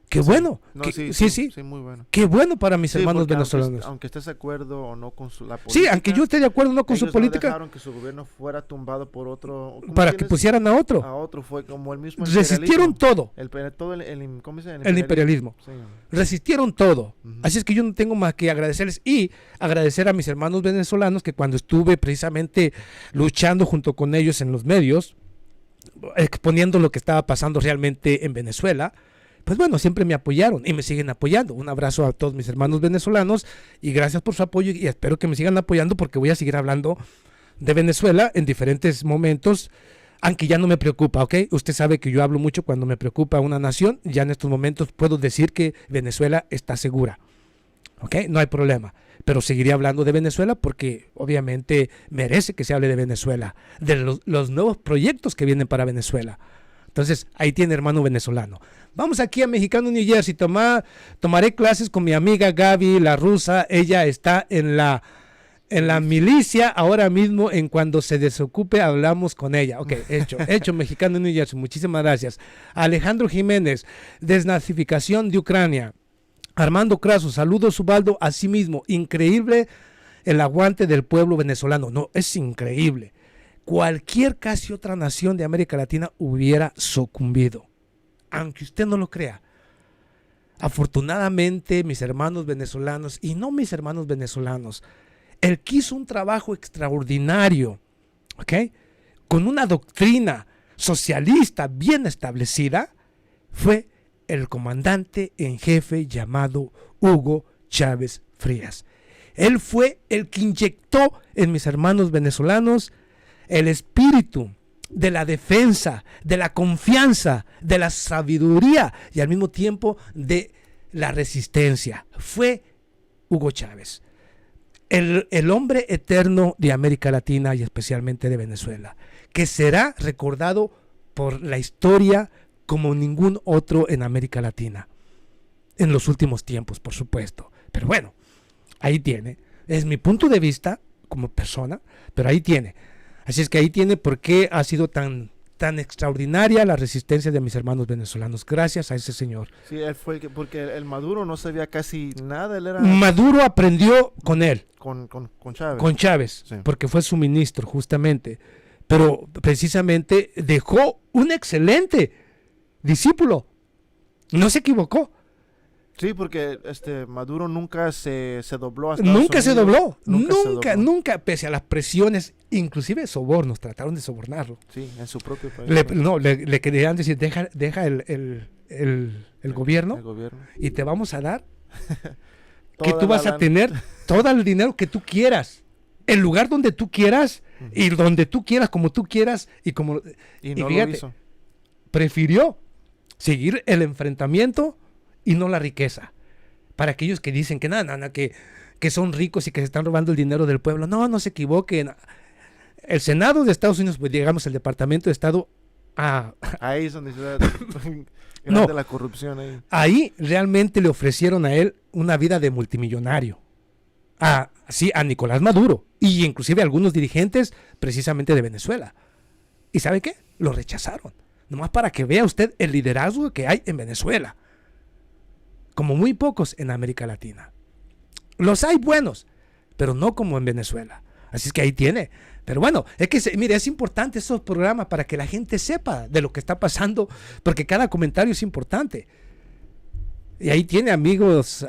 Qué bueno. Sí, muy bueno. Qué bueno para mis hermanos venezolanos. Aunque estés de acuerdo o no con la política. Sí, aunque yo esté de acuerdo o no con su política. No dejaron que su gobierno fuera tumbado por otro. Para que pusieran a otro. A otro, fue como el mismo. Resistieron todo. ¿Cómo se llama? El imperialismo. Sí. Resistieron todo. Así es que yo no tengo más que agradecerles y agradecer a mis hermanos venezolanos que cuando estuve precisamente luchando junto con ellos en los medios, exponiendo lo que estaba pasando realmente en Venezuela, pues bueno, siempre me apoyaron y me siguen apoyando. Un abrazo a todos mis hermanos venezolanos y gracias por su apoyo y espero que me sigan apoyando porque voy a seguir hablando de Venezuela en diferentes momentos, aunque ya no me preocupa, ¿ok? Usted sabe que yo hablo mucho cuando me preocupa una nación, ya en estos momentos puedo decir que Venezuela está segura, ¿ok? No hay problema, pero seguiré hablando de Venezuela porque obviamente merece que se hable de Venezuela, de los nuevos proyectos que vienen para Venezuela. Entonces, ahí tiene hermano venezolano. Vamos aquí a Mexicano, New Jersey. Tomaré clases con mi amiga Gaby, la rusa. Ella está en la milicia ahora mismo. En cuando se desocupe, hablamos con ella. Ok, hecho, Mexicano, New Jersey. Muchísimas gracias. Alejandro Jiménez, desnazificación de Ucrania. Armando Craso, saludos, Ubaldo. Asimismo, increíble el aguante del pueblo venezolano. No, es increíble. Cualquier casi otra nación de América Latina hubiera sucumbido, aunque usted no lo crea. Afortunadamente, mis hermanos venezolanos, y no mis hermanos venezolanos, el que hizo un trabajo extraordinario, ¿ok? Con una doctrina socialista bien establecida, fue el comandante en jefe llamado Hugo Chávez Frías. Él fue el que inyectó en mis hermanos venezolanos el espíritu de la defensa, de la confianza, de la sabiduría y al mismo tiempo de la resistencia. Fue Hugo Chávez, el hombre eterno de América Latina y especialmente de Venezuela, que será recordado por la historia como ningún otro en América Latina, en los últimos tiempos, por supuesto. Pero bueno, ahí tiene, es mi punto de vista como persona, pero ahí tiene. Así es que ahí tiene por qué ha sido tan extraordinaria la resistencia de mis hermanos venezolanos, gracias a ese señor. Sí, él fue porque el Maduro no sabía casi nada, él era... Maduro aprendió con él. Con Chávez. Con Chávez, sí. Porque fue su ministro justamente, pero precisamente dejó un excelente discípulo, no se equivocó. Sí, porque Maduro nunca se dobló. Nunca se dobló, nunca, pese a las presiones, inclusive sobornos, trataron de sobornarlo. Sí, en su propio país. Le querían decir, deja el gobierno, y te vamos a dar que tú vas a tener todo el dinero que tú quieras, el lugar donde tú quieras, y donde tú quieras, como tú quieras, y no fíjate, lo hizo. Prefirió seguir el enfrentamiento y no la riqueza. Para aquellos que dicen que que son ricos y que se están robando el dinero del pueblo, no se equivoquen. El Senado de Estados Unidos, pues digamos el Departamento de Estado, ahí es donde se da la corrupción ahí. Ahí realmente le ofrecieron a él una vida de multimillonario. A Nicolás Maduro y inclusive a algunos dirigentes precisamente de Venezuela. ¿Y sabe qué? Lo rechazaron. Nomás para que vea usted el liderazgo que hay en Venezuela. Como muy pocos en América Latina. Los hay buenos, pero no como en Venezuela. Así es que ahí tiene. Pero bueno, mire, es importante estos programas para que la gente sepa de lo que está pasando, porque cada comentario es importante. Y ahí tiene, amigos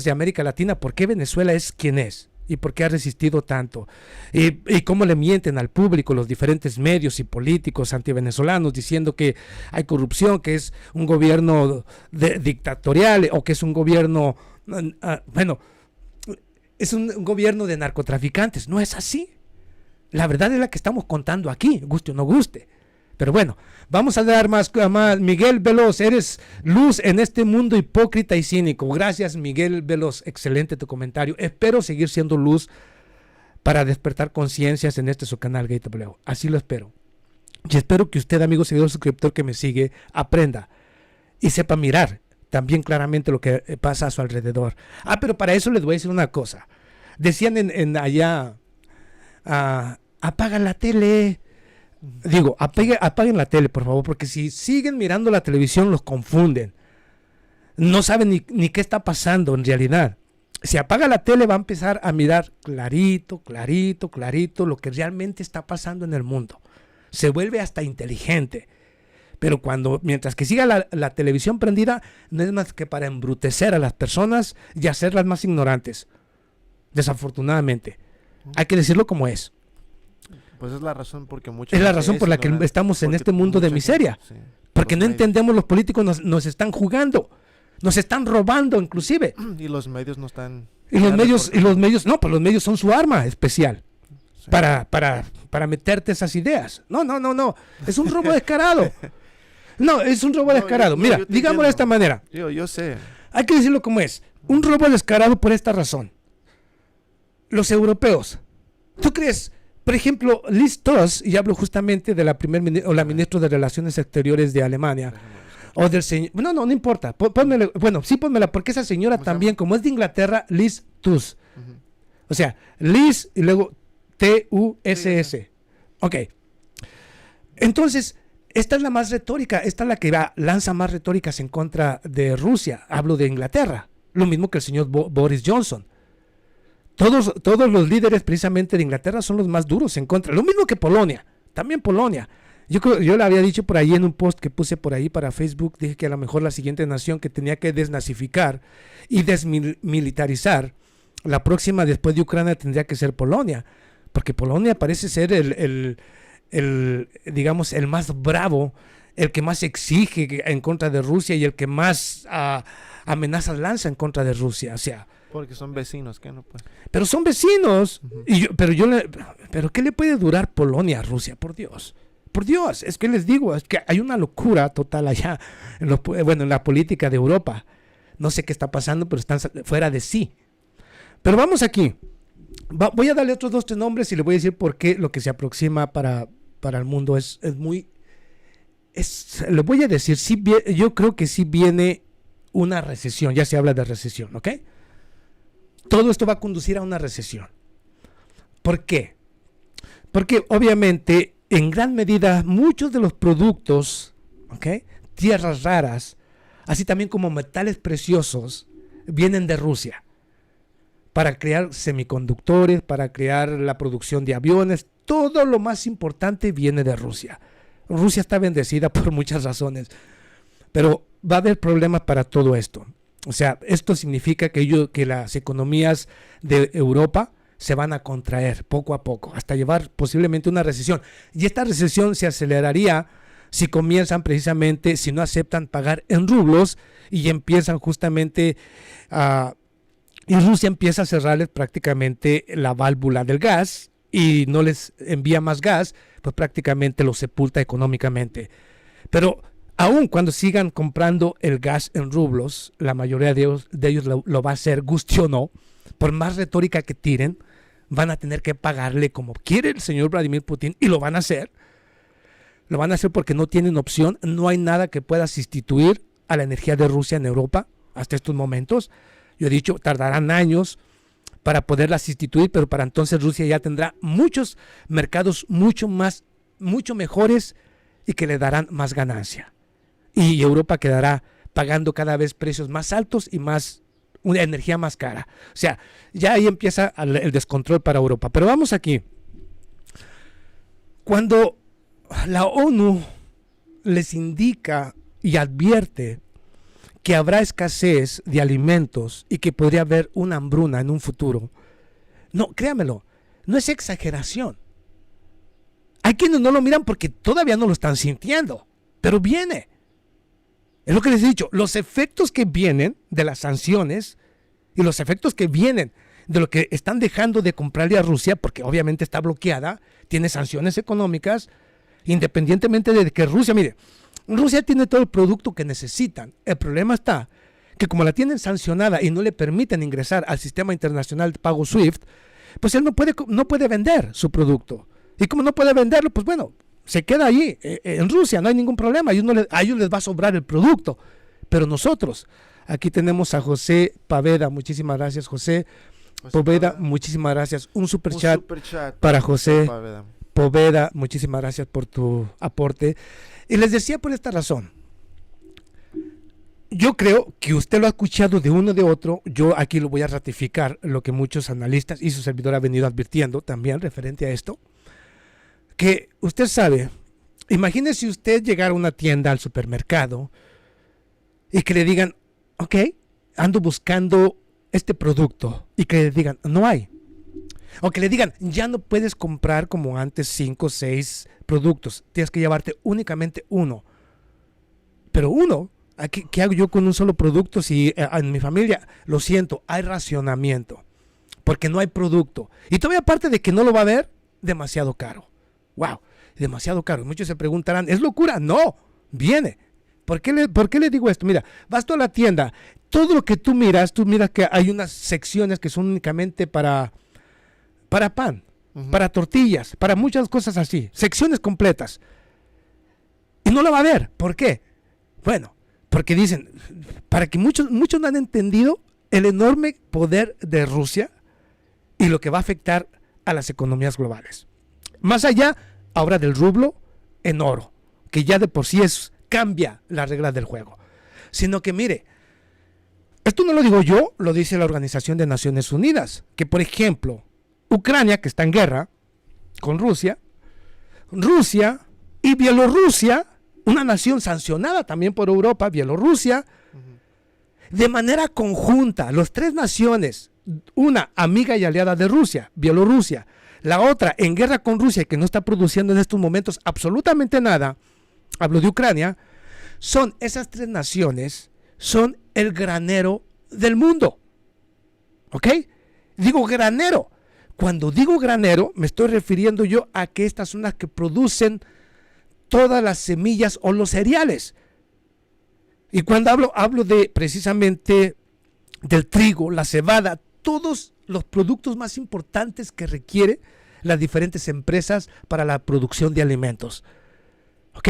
de América Latina, por qué Venezuela es quien es y por qué ha resistido tanto. Y cómo le mienten al público los diferentes medios y políticos antivenezolanos diciendo que hay corrupción, que es un gobierno dictatorial o que es un gobierno, es un gobierno de narcotraficantes. No es así. La verdad es la que estamos contando aquí, guste o no guste. Pero bueno, vamos a dar más. Miguel Veloz, eres luz en este mundo hipócrita y cínico. Gracias, Miguel Veloz, excelente tu comentario. Espero seguir siendo luz para despertar conciencias en su canal GateW. Así lo espero. Y espero que usted, amigo seguidor suscriptor que me sigue, aprenda y sepa mirar también claramente lo que pasa a su alrededor. Pero para eso les voy a decir una cosa. Decían allá, apaga la tele. Digo, apaguen la tele, por favor, porque si siguen mirando la televisión los confunden. No saben ni qué está pasando en realidad. Si apaga la tele va a empezar a mirar clarito lo que realmente está pasando en el mundo. Se vuelve hasta inteligente. Pero mientras que siga la televisión prendida, no es más que para embrutecer a las personas y hacerlas más ignorantes. Desafortunadamente. Hay que decirlo como es. Pues es la razón por la que estamos en este mundo de miseria. Sí, porque no entendemos, los políticos nos están jugando, nos están robando inclusive. Y los medios no están... los medios son su arma especial. Sí. Para meterte esas ideas. No. Es un robo descarado. Es un robo descarado. Mira, digámoslo de esta manera. Yo sé. Hay que decirlo como es. Un robo descarado por esta razón. Los europeos. ¿Tú crees? Por ejemplo, Liz Truss, y hablo justamente de la ministra de Relaciones Exteriores de Alemania, o del señor... No importa, pónmela, porque esa señora también, como es de Inglaterra, Liz Truss. O sea, Liz y luego T-U-S-S. Ok. Entonces, esta es la más retórica, esta es la que lanza más retóricas en contra de Rusia. Hablo de Inglaterra. Lo mismo que el señor Boris Johnson. Todos los líderes precisamente de Inglaterra son los más duros en contra. Lo mismo que Polonia. También Polonia. Yo le había dicho por ahí en un post que puse por ahí para Facebook, dije que a lo mejor la siguiente nación que tenía que desnazificar y desmilitarizar, la próxima después de Ucrania tendría que ser Polonia. Porque Polonia parece ser digamos, el más bravo, el que más exige en contra de Rusia y el que más amenazas lanza en contra de Rusia. O sea, Porque son vecinos, ¿qué no puede? Pero son vecinos. Pero ¿qué le puede durar Polonia a Rusia? Por Dios. Por Dios, es que les digo, es que hay una locura total allá, en la política de Europa. No sé qué está pasando, pero están fuera de sí. Pero vamos aquí. Voy a darle otros 2-3 nombres y le voy a decir por qué lo que se aproxima para el mundo es muy... le voy a decir, yo creo que sí viene una recesión, ya se habla de recesión, ¿ok? Todo esto va a conducir a una recesión. ¿Por qué? Porque obviamente, en gran medida, muchos de los productos, ¿ok?, tierras raras, así también como metales preciosos, vienen de Rusia para crear semiconductores, para crear la producción de aviones. Todo lo más importante viene de Rusia. Rusia está bendecida por muchas razones, pero va a haber problemas para todo esto. O sea, esto significa que las economías de Europa se van a contraer poco a poco, hasta llevar posiblemente una recesión. Y esta recesión se aceleraría si comienzan precisamente, si no aceptan pagar en rublos y empiezan justamente y Rusia empieza a cerrarles prácticamente la válvula del gas y no les envía más gas, pues prácticamente los sepulta económicamente. Pero aun cuando sigan comprando el gas en rublos, la mayoría de ellos lo va a hacer, guste o no, por más retórica que tiren, van a tener que pagarle como quiere el señor Vladimir Putin y lo van a hacer. Lo van a hacer porque no tienen opción, no hay nada que pueda sustituir a la energía de Rusia en Europa hasta estos momentos. Yo he dicho, tardarán años para poderla sustituir, pero para entonces Rusia ya tendrá muchos mercados mucho mejores y que le darán más ganancia. Y Europa quedará pagando cada vez precios más altos y una energía más cara. O sea, ya ahí empieza el descontrol para Europa. Pero vamos aquí. Cuando la ONU les indica y advierte que habrá escasez de alimentos y que podría haber una hambruna en un futuro, no, créamelo, no es exageración. Hay quienes no lo miran porque todavía no lo están sintiendo, pero viene. Es lo que les he dicho, los efectos que vienen de las sanciones y los efectos que vienen de lo que están dejando de comprarle a Rusia, porque obviamente está bloqueada, tiene sanciones económicas, independientemente de que Rusia, mire, Rusia tiene todo el producto que necesitan. El problema está que como la tienen sancionada y no le permiten ingresar al sistema internacional de pago SWIFT, pues él no puede vender su producto. Y como no puede venderlo, pues bueno, se queda ahí en Rusia, no hay ningún problema. A ellos les va a sobrar el producto. Pero nosotros, aquí tenemos a José Poveda. Muchísimas gracias, José Poveda. Muchísimas gracias. Un super chat para José Poveda. Muchísimas gracias por tu aporte. Y les decía por esta razón. Yo creo que usted lo ha escuchado de uno de otro. Yo aquí lo voy a ratificar lo que muchos analistas y su servidor ha venido advirtiendo también referente a esto. Que usted sabe, imagínese usted llegar a una tienda, al supermercado, y que le digan, ok, ando buscando este producto, y que le digan, no hay. O que le digan, ya no puedes comprar como antes 5 o 6 productos, tienes que llevarte únicamente uno. Pero uno, ¿qué hago yo con un solo producto si en mi familia, lo siento, hay racionamiento? Porque no hay producto. Y todavía aparte de que no lo va a haber, demasiado caro. Wow, demasiado caro. Muchos se preguntarán, ¿es locura? No, viene. ¿Por qué le digo esto? Mira, vas tú a la tienda, todo lo que tú miras que hay unas secciones que son únicamente para pan, para tortillas, para muchas cosas así, secciones completas. Y no lo va a ver. ¿Por qué? Bueno, porque dicen, para que muchos no han entendido el enorme poder de Rusia y lo que va a afectar a las economías globales. Más allá, ahora del rublo en oro, que ya de por sí cambia las reglas del juego. Sino que mire, esto no lo digo yo, lo dice la Organización de Naciones Unidas, que por ejemplo, Ucrania, que está en guerra con Rusia y Bielorrusia, una nación sancionada también por Europa, Bielorrusia, de manera conjunta, las 3 naciones, una amiga y aliada de Rusia, Bielorrusia, la otra en guerra con Rusia, que no está produciendo en estos momentos absolutamente nada, hablo de Ucrania, esas 3 naciones son el granero del mundo. ¿Ok? Digo granero. Cuando digo granero, me estoy refiriendo yo a que estas son las que producen todas las semillas o los cereales. Y cuando hablo de precisamente del trigo, la cebada, todos los productos más importantes que requieren las diferentes empresas para la producción de alimentos. ¿Ok?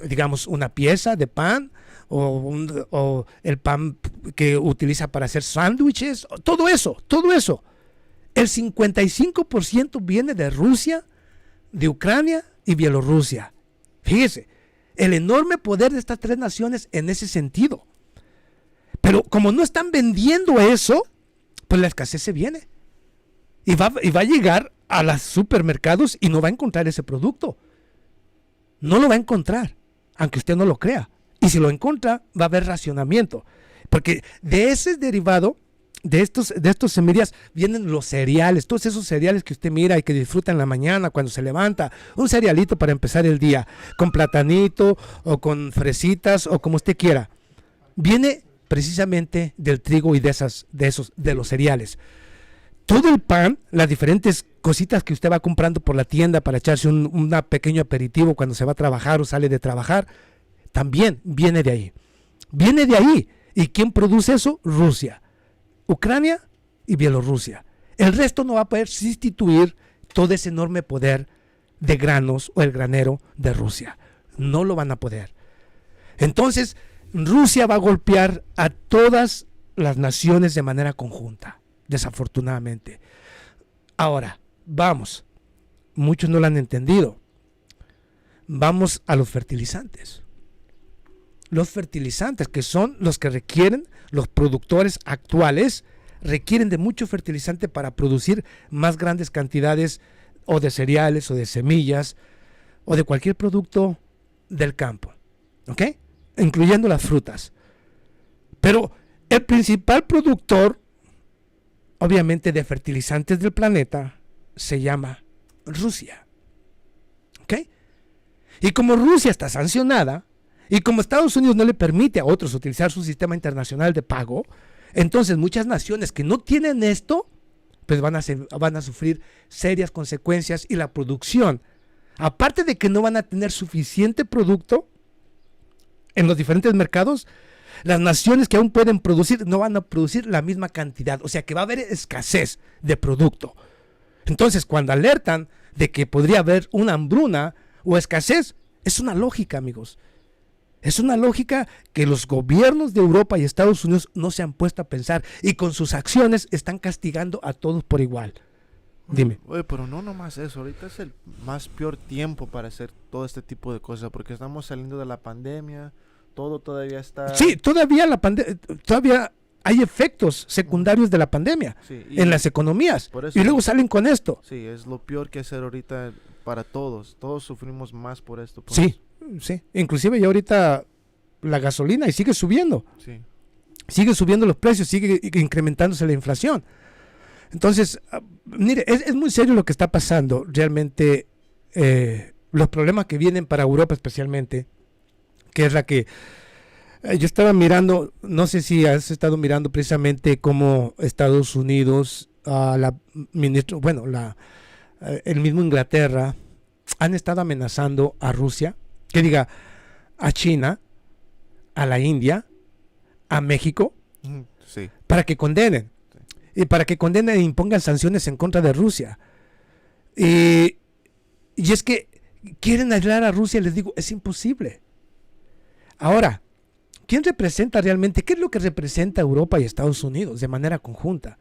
Digamos, una pieza de pan o el pan que utiliza para hacer sándwiches, todo eso. El 55% viene de Rusia, de Ucrania y Bielorrusia. Fíjese, el enorme poder de estas tres naciones en ese sentido. Pero como no están vendiendo eso, pues la escasez se viene. Y va a llegar a los supermercados y no va a encontrar ese producto. No lo va a encontrar, aunque usted no lo crea. Y si lo encuentra, va a haber racionamiento. Porque de ese derivado, de estos semillas, vienen los cereales. Todos esos cereales que usted mira y que disfruta en la mañana cuando se levanta. Un cerealito para empezar el día, con platanito o con fresitas o como usted quiera. Viene precisamente del trigo y de los cereales. Todo el pan, las diferentes cositas que usted va comprando por la tienda para echarse un pequeño aperitivo cuando se va a trabajar o sale de trabajar, también viene de ahí. Viene de ahí. ¿Y quién produce eso? Rusia, Ucrania y Bielorrusia. El resto no va a poder sustituir todo ese enorme poder de granos o el granero de Rusia. No lo van a poder. Entonces, Rusia va a golpear a todas las naciones de manera conjunta, desafortunadamente. Ahora, vamos. Muchos no lo han entendido. Vamos a los fertilizantes. Los fertilizantes, que son los que requieren, los productores actuales, requieren de mucho fertilizante para producir más grandes cantidades o de cereales o de semillas o de cualquier producto del campo. ¿Ok? Incluyendo las frutas. Pero el principal productor, obviamente, de fertilizantes del planeta se llama Rusia. ¿Ok? Y como Rusia está sancionada, y como Estados Unidos no le permite a otros utilizar su sistema internacional de pago, entonces muchas naciones que no tienen esto, pues van a sufrir serias consecuencias, y la producción, aparte de que no van a tener suficiente producto en los diferentes mercados, las naciones que aún pueden producir no van a producir la misma cantidad. O sea que va a haber escasez de producto. Entonces, cuando alertan de que podría haber una hambruna o escasez, es una lógica, amigos. Es una lógica que los gobiernos de Europa y Estados Unidos no se han puesto a pensar, y con sus acciones están castigando a todos por igual. Dime. Oye, pero no nomás eso, ahorita es el más peor tiempo para hacer todo este tipo de cosas, porque estamos saliendo de la pandemia, todo todavía está... Sí, todavía hay efectos secundarios de la pandemia en las economías, y luego salen con esto. Sí, es lo peor que hacer ahorita para todos sufrimos más por esto. Sí, inclusive ya ahorita la gasolina y sigue subiendo. Sí. Sigue subiendo los precios, sigue incrementándose la inflación. Entonces, mire, es muy serio lo que está pasando. Realmente, los problemas que vienen para Europa especialmente, que es la que yo estaba mirando, no sé si has estado mirando precisamente cómo Estados Unidos, el mismo Inglaterra, han estado amenazando a Rusia, a China, a la India, a México, sí, para que condenen. Y para que condenen e impongan sanciones en contra de Rusia. Y es que quieren aislar a Rusia, les digo, es imposible. Ahora, ¿quién representa realmente? ¿Qué es lo que representa Europa y Estados Unidos de manera conjunta?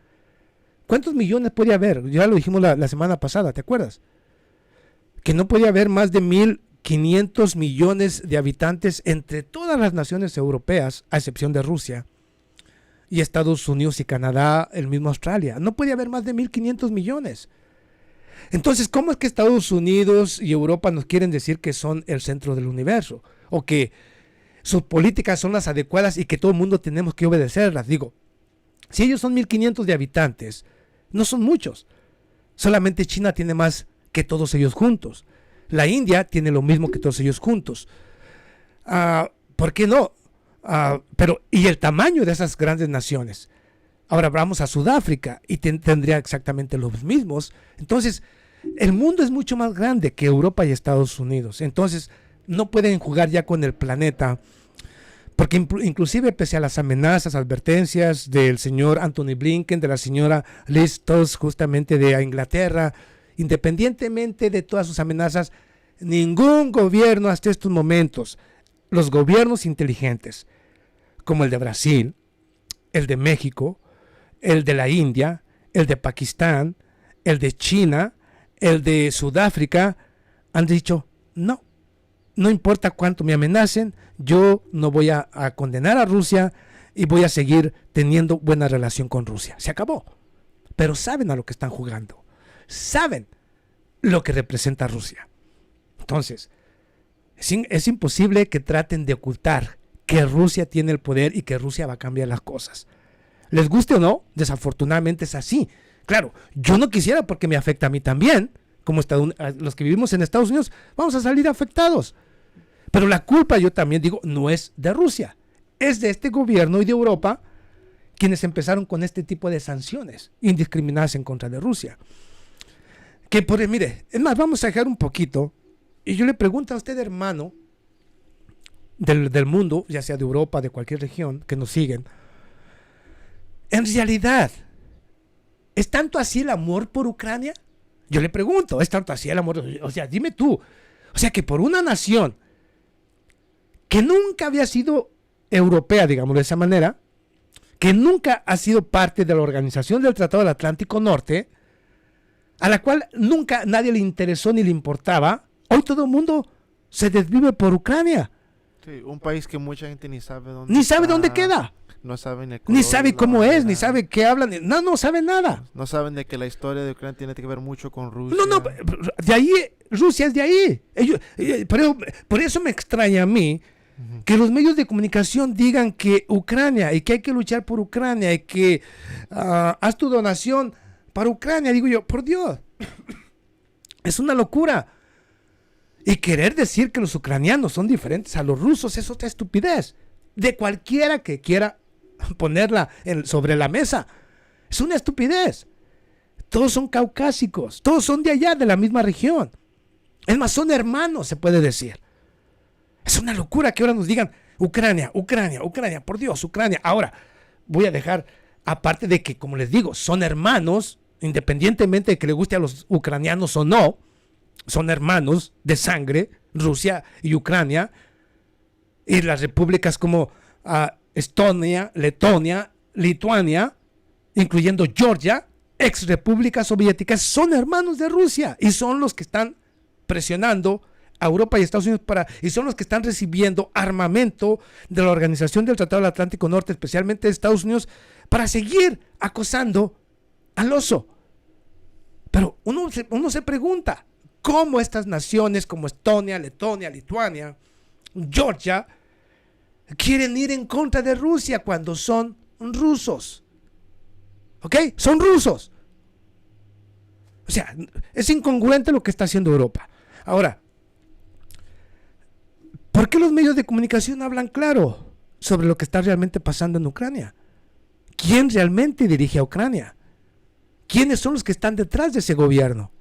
¿Cuántos millones puede haber? Ya lo dijimos la semana pasada, ¿te acuerdas? Que no podía haber más de 1.500 millones de habitantes entre todas las naciones europeas, a excepción de Rusia, y Estados Unidos y Canadá, el mismo Australia. No puede haber más de 1.500 millones. Entonces, ¿cómo es que Estados Unidos y Europa nos quieren decir que son el centro del universo? O que sus políticas son las adecuadas y que todo el mundo tenemos que obedecerlas. Digo, si ellos son 1.500 de habitantes, no son muchos. Solamente China tiene más que todos ellos juntos. La India tiene lo mismo que todos ellos juntos. ¿Por qué no? Y el tamaño de esas grandes naciones. Ahora vamos a Sudáfrica y tendría exactamente los mismos. Entonces, el mundo es mucho más grande que Europa y Estados Unidos. Entonces, no pueden jugar ya con el planeta. Porque inclusive pese a las amenazas, advertencias del señor Anthony Blinken, de la señora Liz Truss justamente de Inglaterra, independientemente de todas sus amenazas, ningún gobierno hasta estos momentos, los gobiernos inteligentes, como el de Brasil, el de México, el de la India, el de Pakistán, el de China, el de Sudáfrica, han dicho no. No importa cuánto me amenacen, yo no voy a condenar a Rusia y voy a seguir teniendo buena relación con Rusia. Se acabó. Pero saben a lo que están jugando. Saben lo que representa Rusia. Entonces, es imposible que traten de ocultar que Rusia tiene el poder y que Rusia va a cambiar las cosas. Les guste o no, desafortunadamente es así. Claro, yo no quisiera porque me afecta a mí también. Como los que vivimos en Estados Unidos, vamos a salir afectados. Pero la culpa, yo también digo, no es de Rusia, es de este gobierno y de Europa, quienes empezaron con este tipo de sanciones indiscriminadas en contra de Rusia. Mire, es más, vamos a dejar un poquito, y yo le pregunto a usted, hermano, del mundo, ya sea de Europa, de cualquier región, que nos siguen, en realidad, ¿es tanto así el amor por Ucrania? Yo le pregunto, ¿es tanto así el amor? O sea, dime tú. O sea, que por una nación que nunca había sido europea, digamos de esa manera, que nunca ha sido parte de la organización del Tratado del Atlántico Norte, a la cual nunca nadie le interesó ni le importaba, hoy todo el mundo se desvive por Ucrania. Sí, un país que mucha gente ni sabe dónde Ni sabe dónde queda. No saben ni sabe cómo es, ni sabe qué hablan, no sabe nada. No saben de que la historia de Ucrania tiene que ver mucho con Rusia. No, de ahí, Rusia es de ahí. Por eso me extraña a mí que los medios de comunicación digan que Ucrania y que hay que luchar por Ucrania y que haz tu donación para Ucrania. Digo yo, por Dios, es una locura. Y querer decir que los ucranianos son diferentes a los rusos es otra estupidez. De cualquiera que quiera ponerla sobre la mesa. Es una estupidez. Todos son caucásicos, todos son de allá, de la misma región. Es más, son hermanos, se puede decir. Es una locura que ahora nos digan Ucrania, Ucrania, Ucrania, por Dios, Ucrania. Ahora, voy a dejar, aparte de que, como les digo, son hermanos, independientemente de que les guste a los ucranianos o no, son hermanos de sangre, Rusia y Ucrania, y las repúblicas como Estonia, Letonia, Lituania, incluyendo Georgia, ex repúblicas soviéticas, son hermanos de Rusia y son los que están presionando a Europa y Estados Unidos y son los que están recibiendo armamento de la Organización del Tratado del Atlántico Norte, especialmente de Estados Unidos, para seguir acosando al oso. Pero uno se pregunta, ¿cómo estas naciones como Estonia, Letonia, Lituania, Georgia, quieren ir en contra de Rusia cuando son rusos? ¿Ok? Son rusos. O sea, es incongruente lo que está haciendo Europa. Ahora, ¿por qué los medios de comunicación hablan claro sobre lo que está realmente pasando en Ucrania? ¿Quién realmente dirige a Ucrania? ¿Quiénes son los que están detrás de ese gobierno?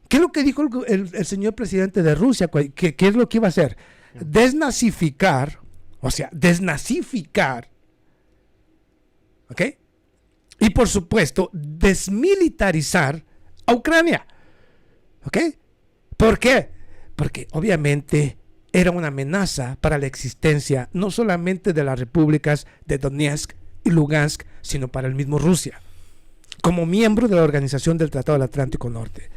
¿Qué es lo que dijo el señor presidente de Rusia? ¿Qué es lo que iba a hacer? Desnazificar, o sea, desnazificar, ¿ok? Y por supuesto, desmilitarizar a Ucrania, ¿ok? ¿Por qué? Porque obviamente era una amenaza para la existencia no solamente de las repúblicas de Donetsk y Lugansk, sino para el mismo Rusia, como miembro de la Organización del Tratado del Atlántico Norte.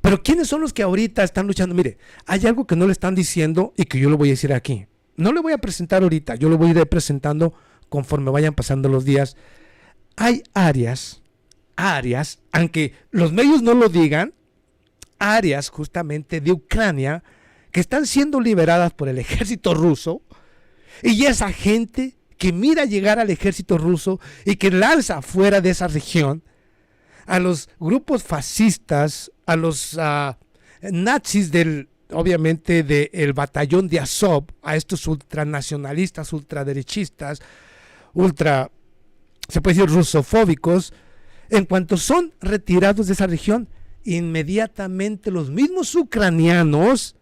Pero ¿quiénes son los que ahorita están luchando? Mire, hay algo que no le están diciendo y que yo lo voy a decir aquí. No le voy a presentar ahorita, yo lo voy a ir presentando conforme vayan pasando los días. Hay áreas, aunque los medios no lo digan, áreas justamente de Ucrania que están siendo liberadas por el ejército ruso, y esa gente que mira llegar al ejército ruso y que lanza fuera de esa región a los grupos fascistas, a los nazis obviamente del batallón de Azov, a estos ultranacionalistas, ultraderechistas, ultra se puede decir rusofóbicos, en cuanto son retirados de esa región, inmediatamente los mismos ucranianos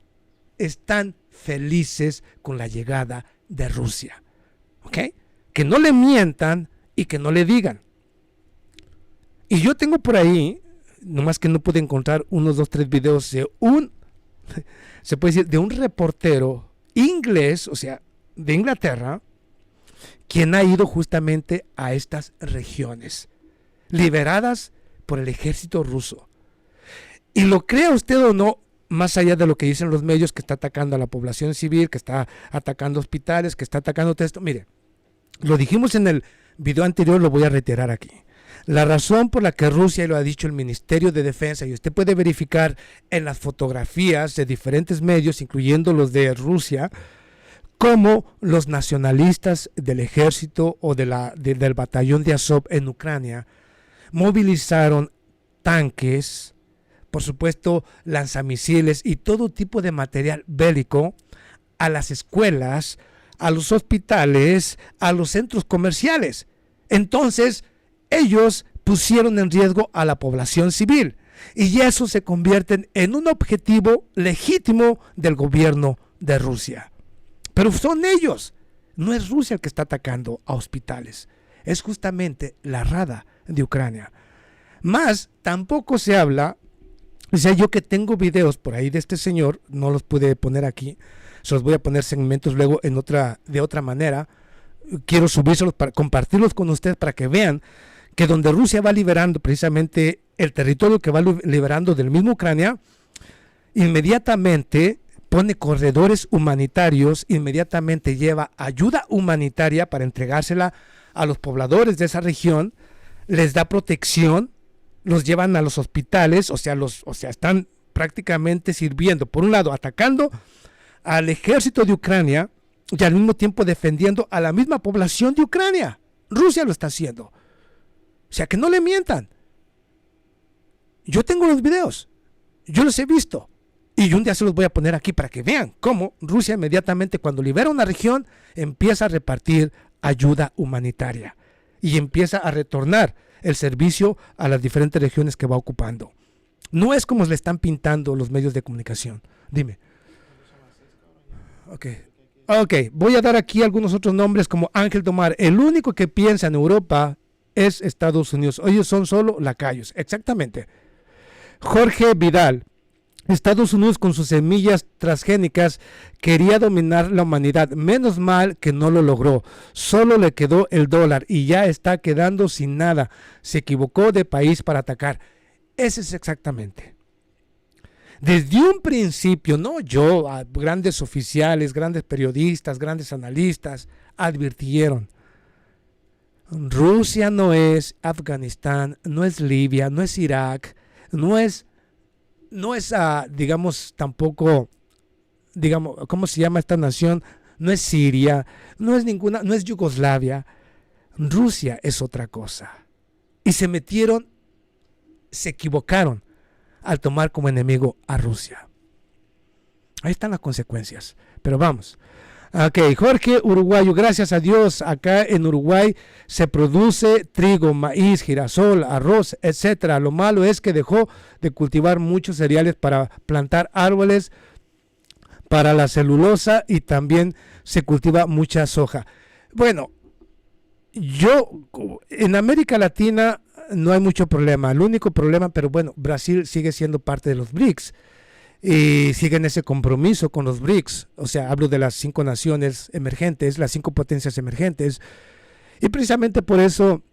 están felices con la llegada de Rusia. ¿Ok? Que no le mientan y que no le digan. Y yo tengo por ahí, nomás que no pude encontrar unos 2, 3 videos de se puede decir, de un reportero inglés, o sea, de Inglaterra, quien ha ido justamente a estas regiones, liberadas por el ejército ruso. Y lo crea usted o no, más allá de lo que dicen los medios, que está atacando a la población civil, que está atacando hospitales, que está atacando todo esto. Mire, lo dijimos en el video anterior, lo voy a reiterar aquí. La razón por la que Rusia, y lo ha dicho el Ministerio de Defensa, y usted puede verificar en las fotografías de diferentes medios, incluyendo los de Rusia, cómo los nacionalistas del ejército o del batallón de Azov en Ucrania movilizaron tanques, por supuesto lanzamisiles y todo tipo de material bélico a las escuelas, a los hospitales, a los centros comerciales. Entonces, ellos pusieron en riesgo a la población civil y eso se convierte en un objetivo legítimo del gobierno de Rusia. Pero son ellos, no es Rusia el que está atacando a hospitales, es justamente la Rada de Ucrania. Más, tampoco se habla, o sea, yo que tengo videos por ahí de este señor, no los pude poner aquí, se los voy a poner segmentos luego de otra manera, quiero subírselos para compartirlos con ustedes para que vean que donde Rusia va liberando precisamente el territorio que va liberando del mismo Ucrania, inmediatamente pone corredores humanitarios, inmediatamente lleva ayuda humanitaria para entregársela a los pobladores de esa región, les da protección, los llevan a los hospitales, o sea, están prácticamente sirviendo, por un lado, atacando al ejército de Ucrania y al mismo tiempo defendiendo a la misma población de Ucrania. Rusia lo está haciendo. O sea, que no le mientan. Yo tengo los videos, yo los he visto. Y un día se los voy a poner aquí para que vean cómo Rusia inmediatamente cuando libera una región empieza a repartir ayuda humanitaria y empieza a retornar el servicio a las diferentes regiones que va ocupando. No es como le están pintando los medios de comunicación. Dime. Ok, voy a dar aquí algunos otros nombres como Ángel Domar. El único que piensa en Europa es Estados Unidos. Ellos son solo lacayos. Exactamente. Jorge Vidal. Estados Unidos con sus semillas transgénicas quería dominar la humanidad. Menos mal que no lo logró. Solo le quedó el dólar y ya está quedando sin nada. Se equivocó de país para atacar. Ese es exactamente. Desde un principio, no yo, grandes oficiales, grandes periodistas, grandes analistas advirtieron. Rusia no es Afganistán, no es Libia, no es Irak, no es digamos, tampoco, digamos, ¿cómo se llama esta nación? No es Siria, no es Yugoslavia. Rusia es otra cosa. Y se equivocaron al tomar como enemigo a Rusia. Ahí están las consecuencias. Pero vamos. Ok, Jorge Uruguayo, gracias a Dios, acá en Uruguay se produce trigo, maíz, girasol, arroz, etcétera. Lo malo es que dejó de cultivar muchos cereales para plantar árboles para la celulosa y también se cultiva mucha soja. Bueno, en América Latina no hay mucho problema. El único problema, pero bueno, Brasil sigue siendo parte de los BRICS. Y siguen ese compromiso con los BRICS, o sea, hablo de las 5 naciones emergentes, las 5 potencias emergentes, y precisamente por eso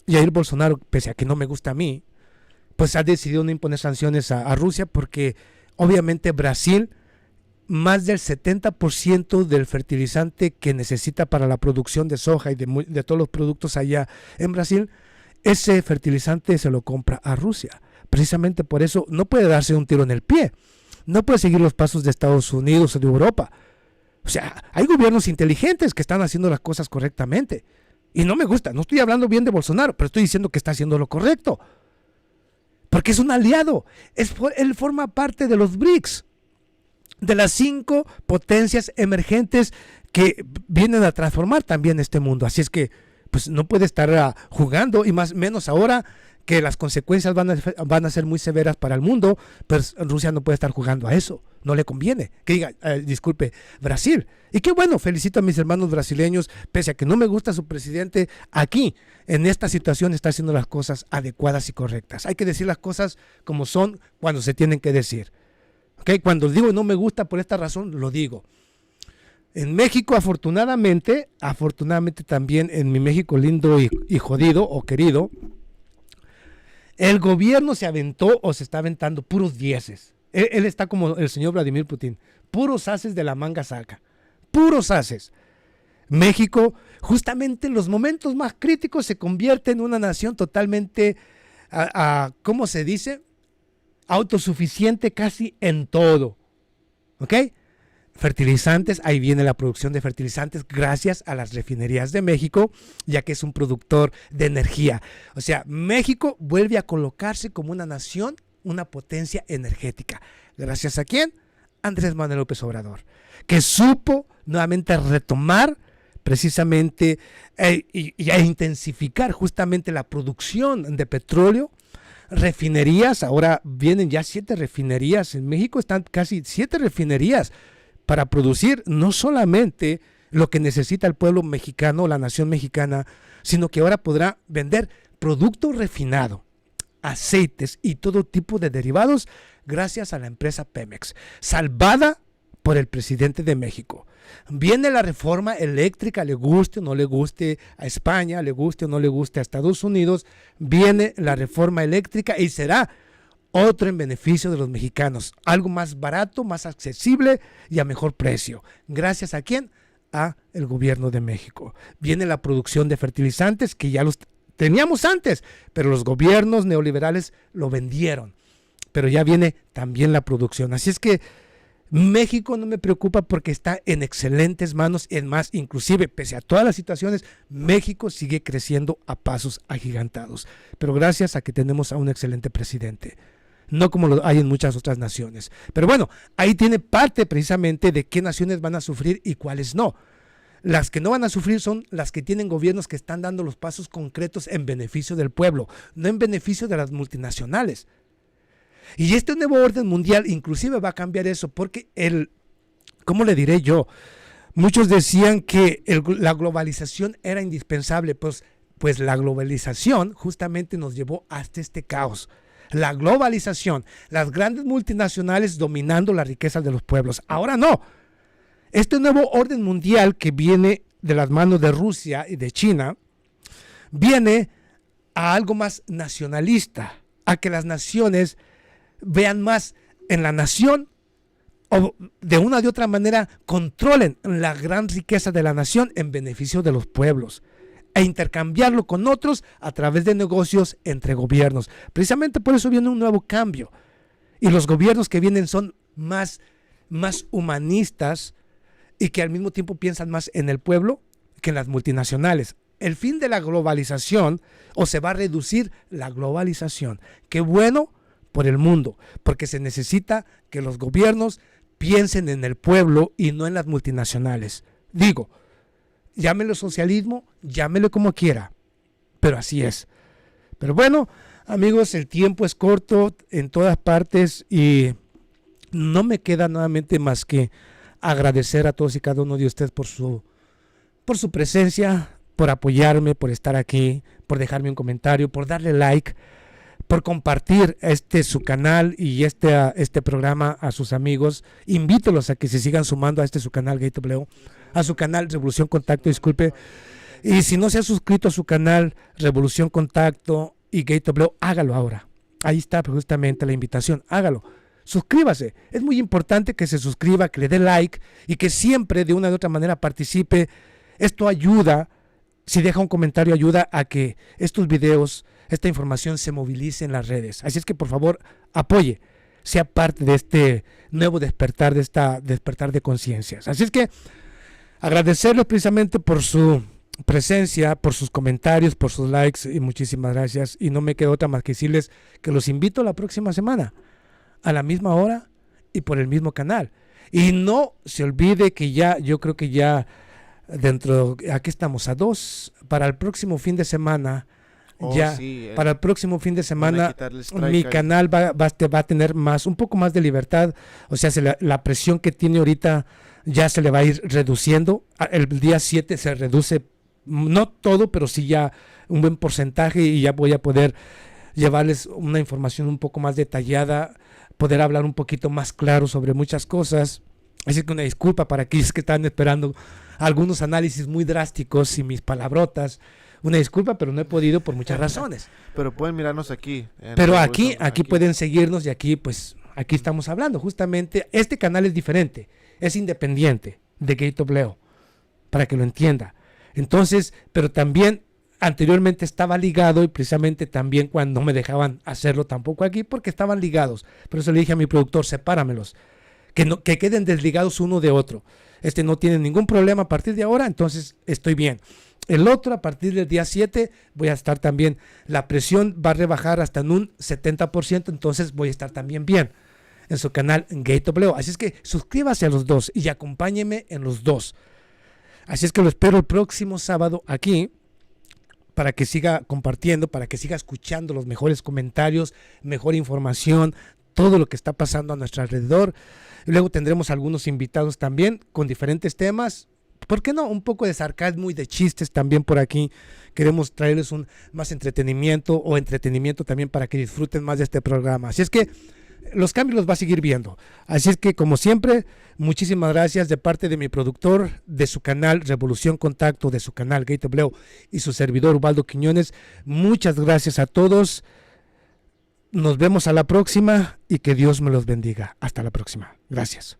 Jair Bolsonaro, pese a que no me gusta a mí, pues ha decidido no imponer sanciones a Rusia, porque obviamente Brasil, más del 70% del fertilizante que necesita para la producción de soja y de todos los productos allá en Brasil, ese fertilizante se lo compra a Rusia. Precisamente por eso no puede darse un tiro en el pie. No puede seguir los pasos de Estados Unidos o de Europa. O sea, hay gobiernos inteligentes que están haciendo las cosas correctamente. Y no me gusta, no estoy hablando bien de Bolsonaro, pero estoy diciendo que está haciendo lo correcto. Porque es un aliado. Él forma parte de los BRICS, de las 5 potencias emergentes que vienen a transformar también este mundo. Así es que, pues no puede estar jugando, y más menos ahora que las consecuencias van a ser muy severas para el mundo. Pues Rusia no puede estar jugando a eso, no le conviene. Que diga, disculpe, Brasil. Y qué bueno, felicito a mis hermanos brasileños, pese a que no me gusta su presidente, aquí, en esta situación, está haciendo las cosas adecuadas y correctas. Hay que decir las cosas como son cuando se tienen que decir. ¿Okay? Cuando digo no me gusta por esta razón, lo digo. En México, afortunadamente también en mi México lindo y jodido o querido, el gobierno se aventó o se está aventando puros dieces. Él está como el señor Vladimir Putin, puros haces de la manga saca, puros haces. México, justamente en los momentos más críticos, se convierte en una nación totalmente, ¿cómo se dice? Autosuficiente casi en todo. ¿Ok? Fertilizantes, ahí viene la producción de fertilizantes gracias a las refinerías de México, ya que es un productor de energía. O sea, México vuelve a colocarse como una nación, una potencia energética. ¿Gracias a quién? Andrés Manuel López Obrador, que supo nuevamente retomar precisamente e intensificar justamente la producción de petróleo. Refinerías, ahora vienen ya 7 refinerías, en México están casi 7 refinerías para producir no solamente lo que necesita el pueblo mexicano, la nación mexicana, sino que ahora podrá vender producto refinado, aceites y todo tipo de derivados gracias a la empresa Pemex, salvada por el presidente de México. Viene la reforma eléctrica, le guste o no le guste a España, le guste o no le guste a Estados Unidos, viene la reforma eléctrica y será otro en beneficio de los mexicanos, algo más barato, más accesible y a mejor precio. ¿Gracias a quién? A el gobierno de México. Viene la producción de fertilizantes que ya los teníamos antes, pero los gobiernos neoliberales lo vendieron. Pero ya viene también la producción. Así es que México no me preocupa porque está en excelentes manos. Es más, inclusive, pese a todas las situaciones, México sigue creciendo a pasos agigantados. Pero gracias a que tenemos a un excelente presidente. No como lo hay en muchas otras naciones. Pero bueno, ahí tiene parte precisamente de qué naciones van a sufrir y cuáles no. Las que no van a sufrir son las que tienen gobiernos que están dando los pasos concretos en beneficio del pueblo, no en beneficio de las multinacionales. Y este nuevo orden mundial inclusive va a cambiar eso, porque ¿cómo le diré yo? Muchos decían que la globalización era indispensable, pues la globalización justamente nos llevó hasta este caos. La globalización, las grandes multinacionales dominando la riqueza de los pueblos. Ahora no. Este nuevo orden mundial que viene de las manos de Rusia y de China, viene a algo más nacionalista, a que las naciones vean más en la nación o de una u otra manera controlen la gran riqueza de la nación en beneficio de los pueblos e intercambiarlo con otros a través de negocios entre gobiernos. Precisamente por eso viene un nuevo cambio. Y los gobiernos que vienen son más humanistas y que al mismo tiempo piensan más en el pueblo que en las multinacionales. El fin de la globalización, o se va a reducir la globalización. Qué bueno por el mundo, porque se necesita que los gobiernos piensen en el pueblo y no en las multinacionales. Digo, llámelo socialismo, llámelo como quiera, pero así es. Pero bueno, amigos, el tiempo es corto en todas partes y no me queda nuevamente más que agradecer a todos y cada uno de ustedes por su presencia, por apoyarme, por estar aquí, por dejarme un comentario, por darle like, por compartir su canal y este programa a sus amigos. Invítelos a que se sigan sumando a su canal GateW, a su canal Revolución Contacto, disculpe. Y si no se ha suscrito a su canal Revolución Contacto y GateW, hágalo ahora. Ahí está justamente la invitación, hágalo. Suscríbase, es muy importante que se suscriba, que le dé like y que siempre de una u otra manera participe. Esto ayuda, si deja un comentario, ayuda a que estos videos, esta información se movilice en las redes. Así es que por favor apoye, sea parte de este nuevo despertar, de esta despertar de conciencias. Así es que agradecerles precisamente por su presencia, por sus comentarios, por sus likes y muchísimas gracias. Y no me queda otra más que decirles que los invito la próxima semana a la misma hora y por el mismo canal. Y no se olvide que yo creo que ya aquí estamos a 2, para el próximo fin de semana. Sí, para el próximo fin de semana mi canal va a tener un poco más de libertad, o sea, la presión que tiene ahorita ya se le va a ir reduciendo. El día 7 se reduce, no todo, pero sí ya un buen porcentaje, y ya voy a poder llevarles una información un poco más detallada, poder hablar un poquito más claro sobre muchas cosas. Así que una disculpa para aquellos que están esperando algunos análisis muy drásticos y mis palabrotas. Una disculpa, pero no he podido por muchas razones. Pero pueden mirarnos aquí. Pero aquí pueden seguirnos, y aquí estamos hablando. Justamente, este canal es diferente, es independiente de Gate of Leo, para que lo entienda. Entonces, pero también anteriormente estaba ligado, y precisamente también cuando me dejaban hacerlo tampoco aquí, porque estaban ligados. Por eso le dije a mi productor, sepáramelos, que queden desligados uno de otro. Este no tiene ningún problema a partir de ahora, entonces estoy bien. El otro, a partir del día 7, voy a estar también, la presión va a rebajar hasta en un 70%, entonces voy a estar también bien en su canal Gate of Leo. Así es que suscríbase a los dos y acompáñeme en los dos. Así es que lo espero el próximo sábado aquí, para que siga compartiendo, para que siga escuchando los mejores comentarios, mejor información, todo lo que está pasando a nuestro alrededor. Y luego tendremos algunos invitados también con diferentes temas. ¿Por qué no? Un poco de sarcasmo y de chistes también por aquí. Queremos traerles más entretenimiento, o entretenimiento también, para que disfruten más de este programa. Así es que los cambios los va a seguir viendo. Así es que, como siempre, muchísimas gracias de parte de mi productor, de su canal Revolución Contacto, de su canal Gate of Leo, y su servidor Ubaldo Quiñones. Muchas gracias a todos. Nos vemos a la próxima, y que Dios me los bendiga. Hasta la próxima. Gracias.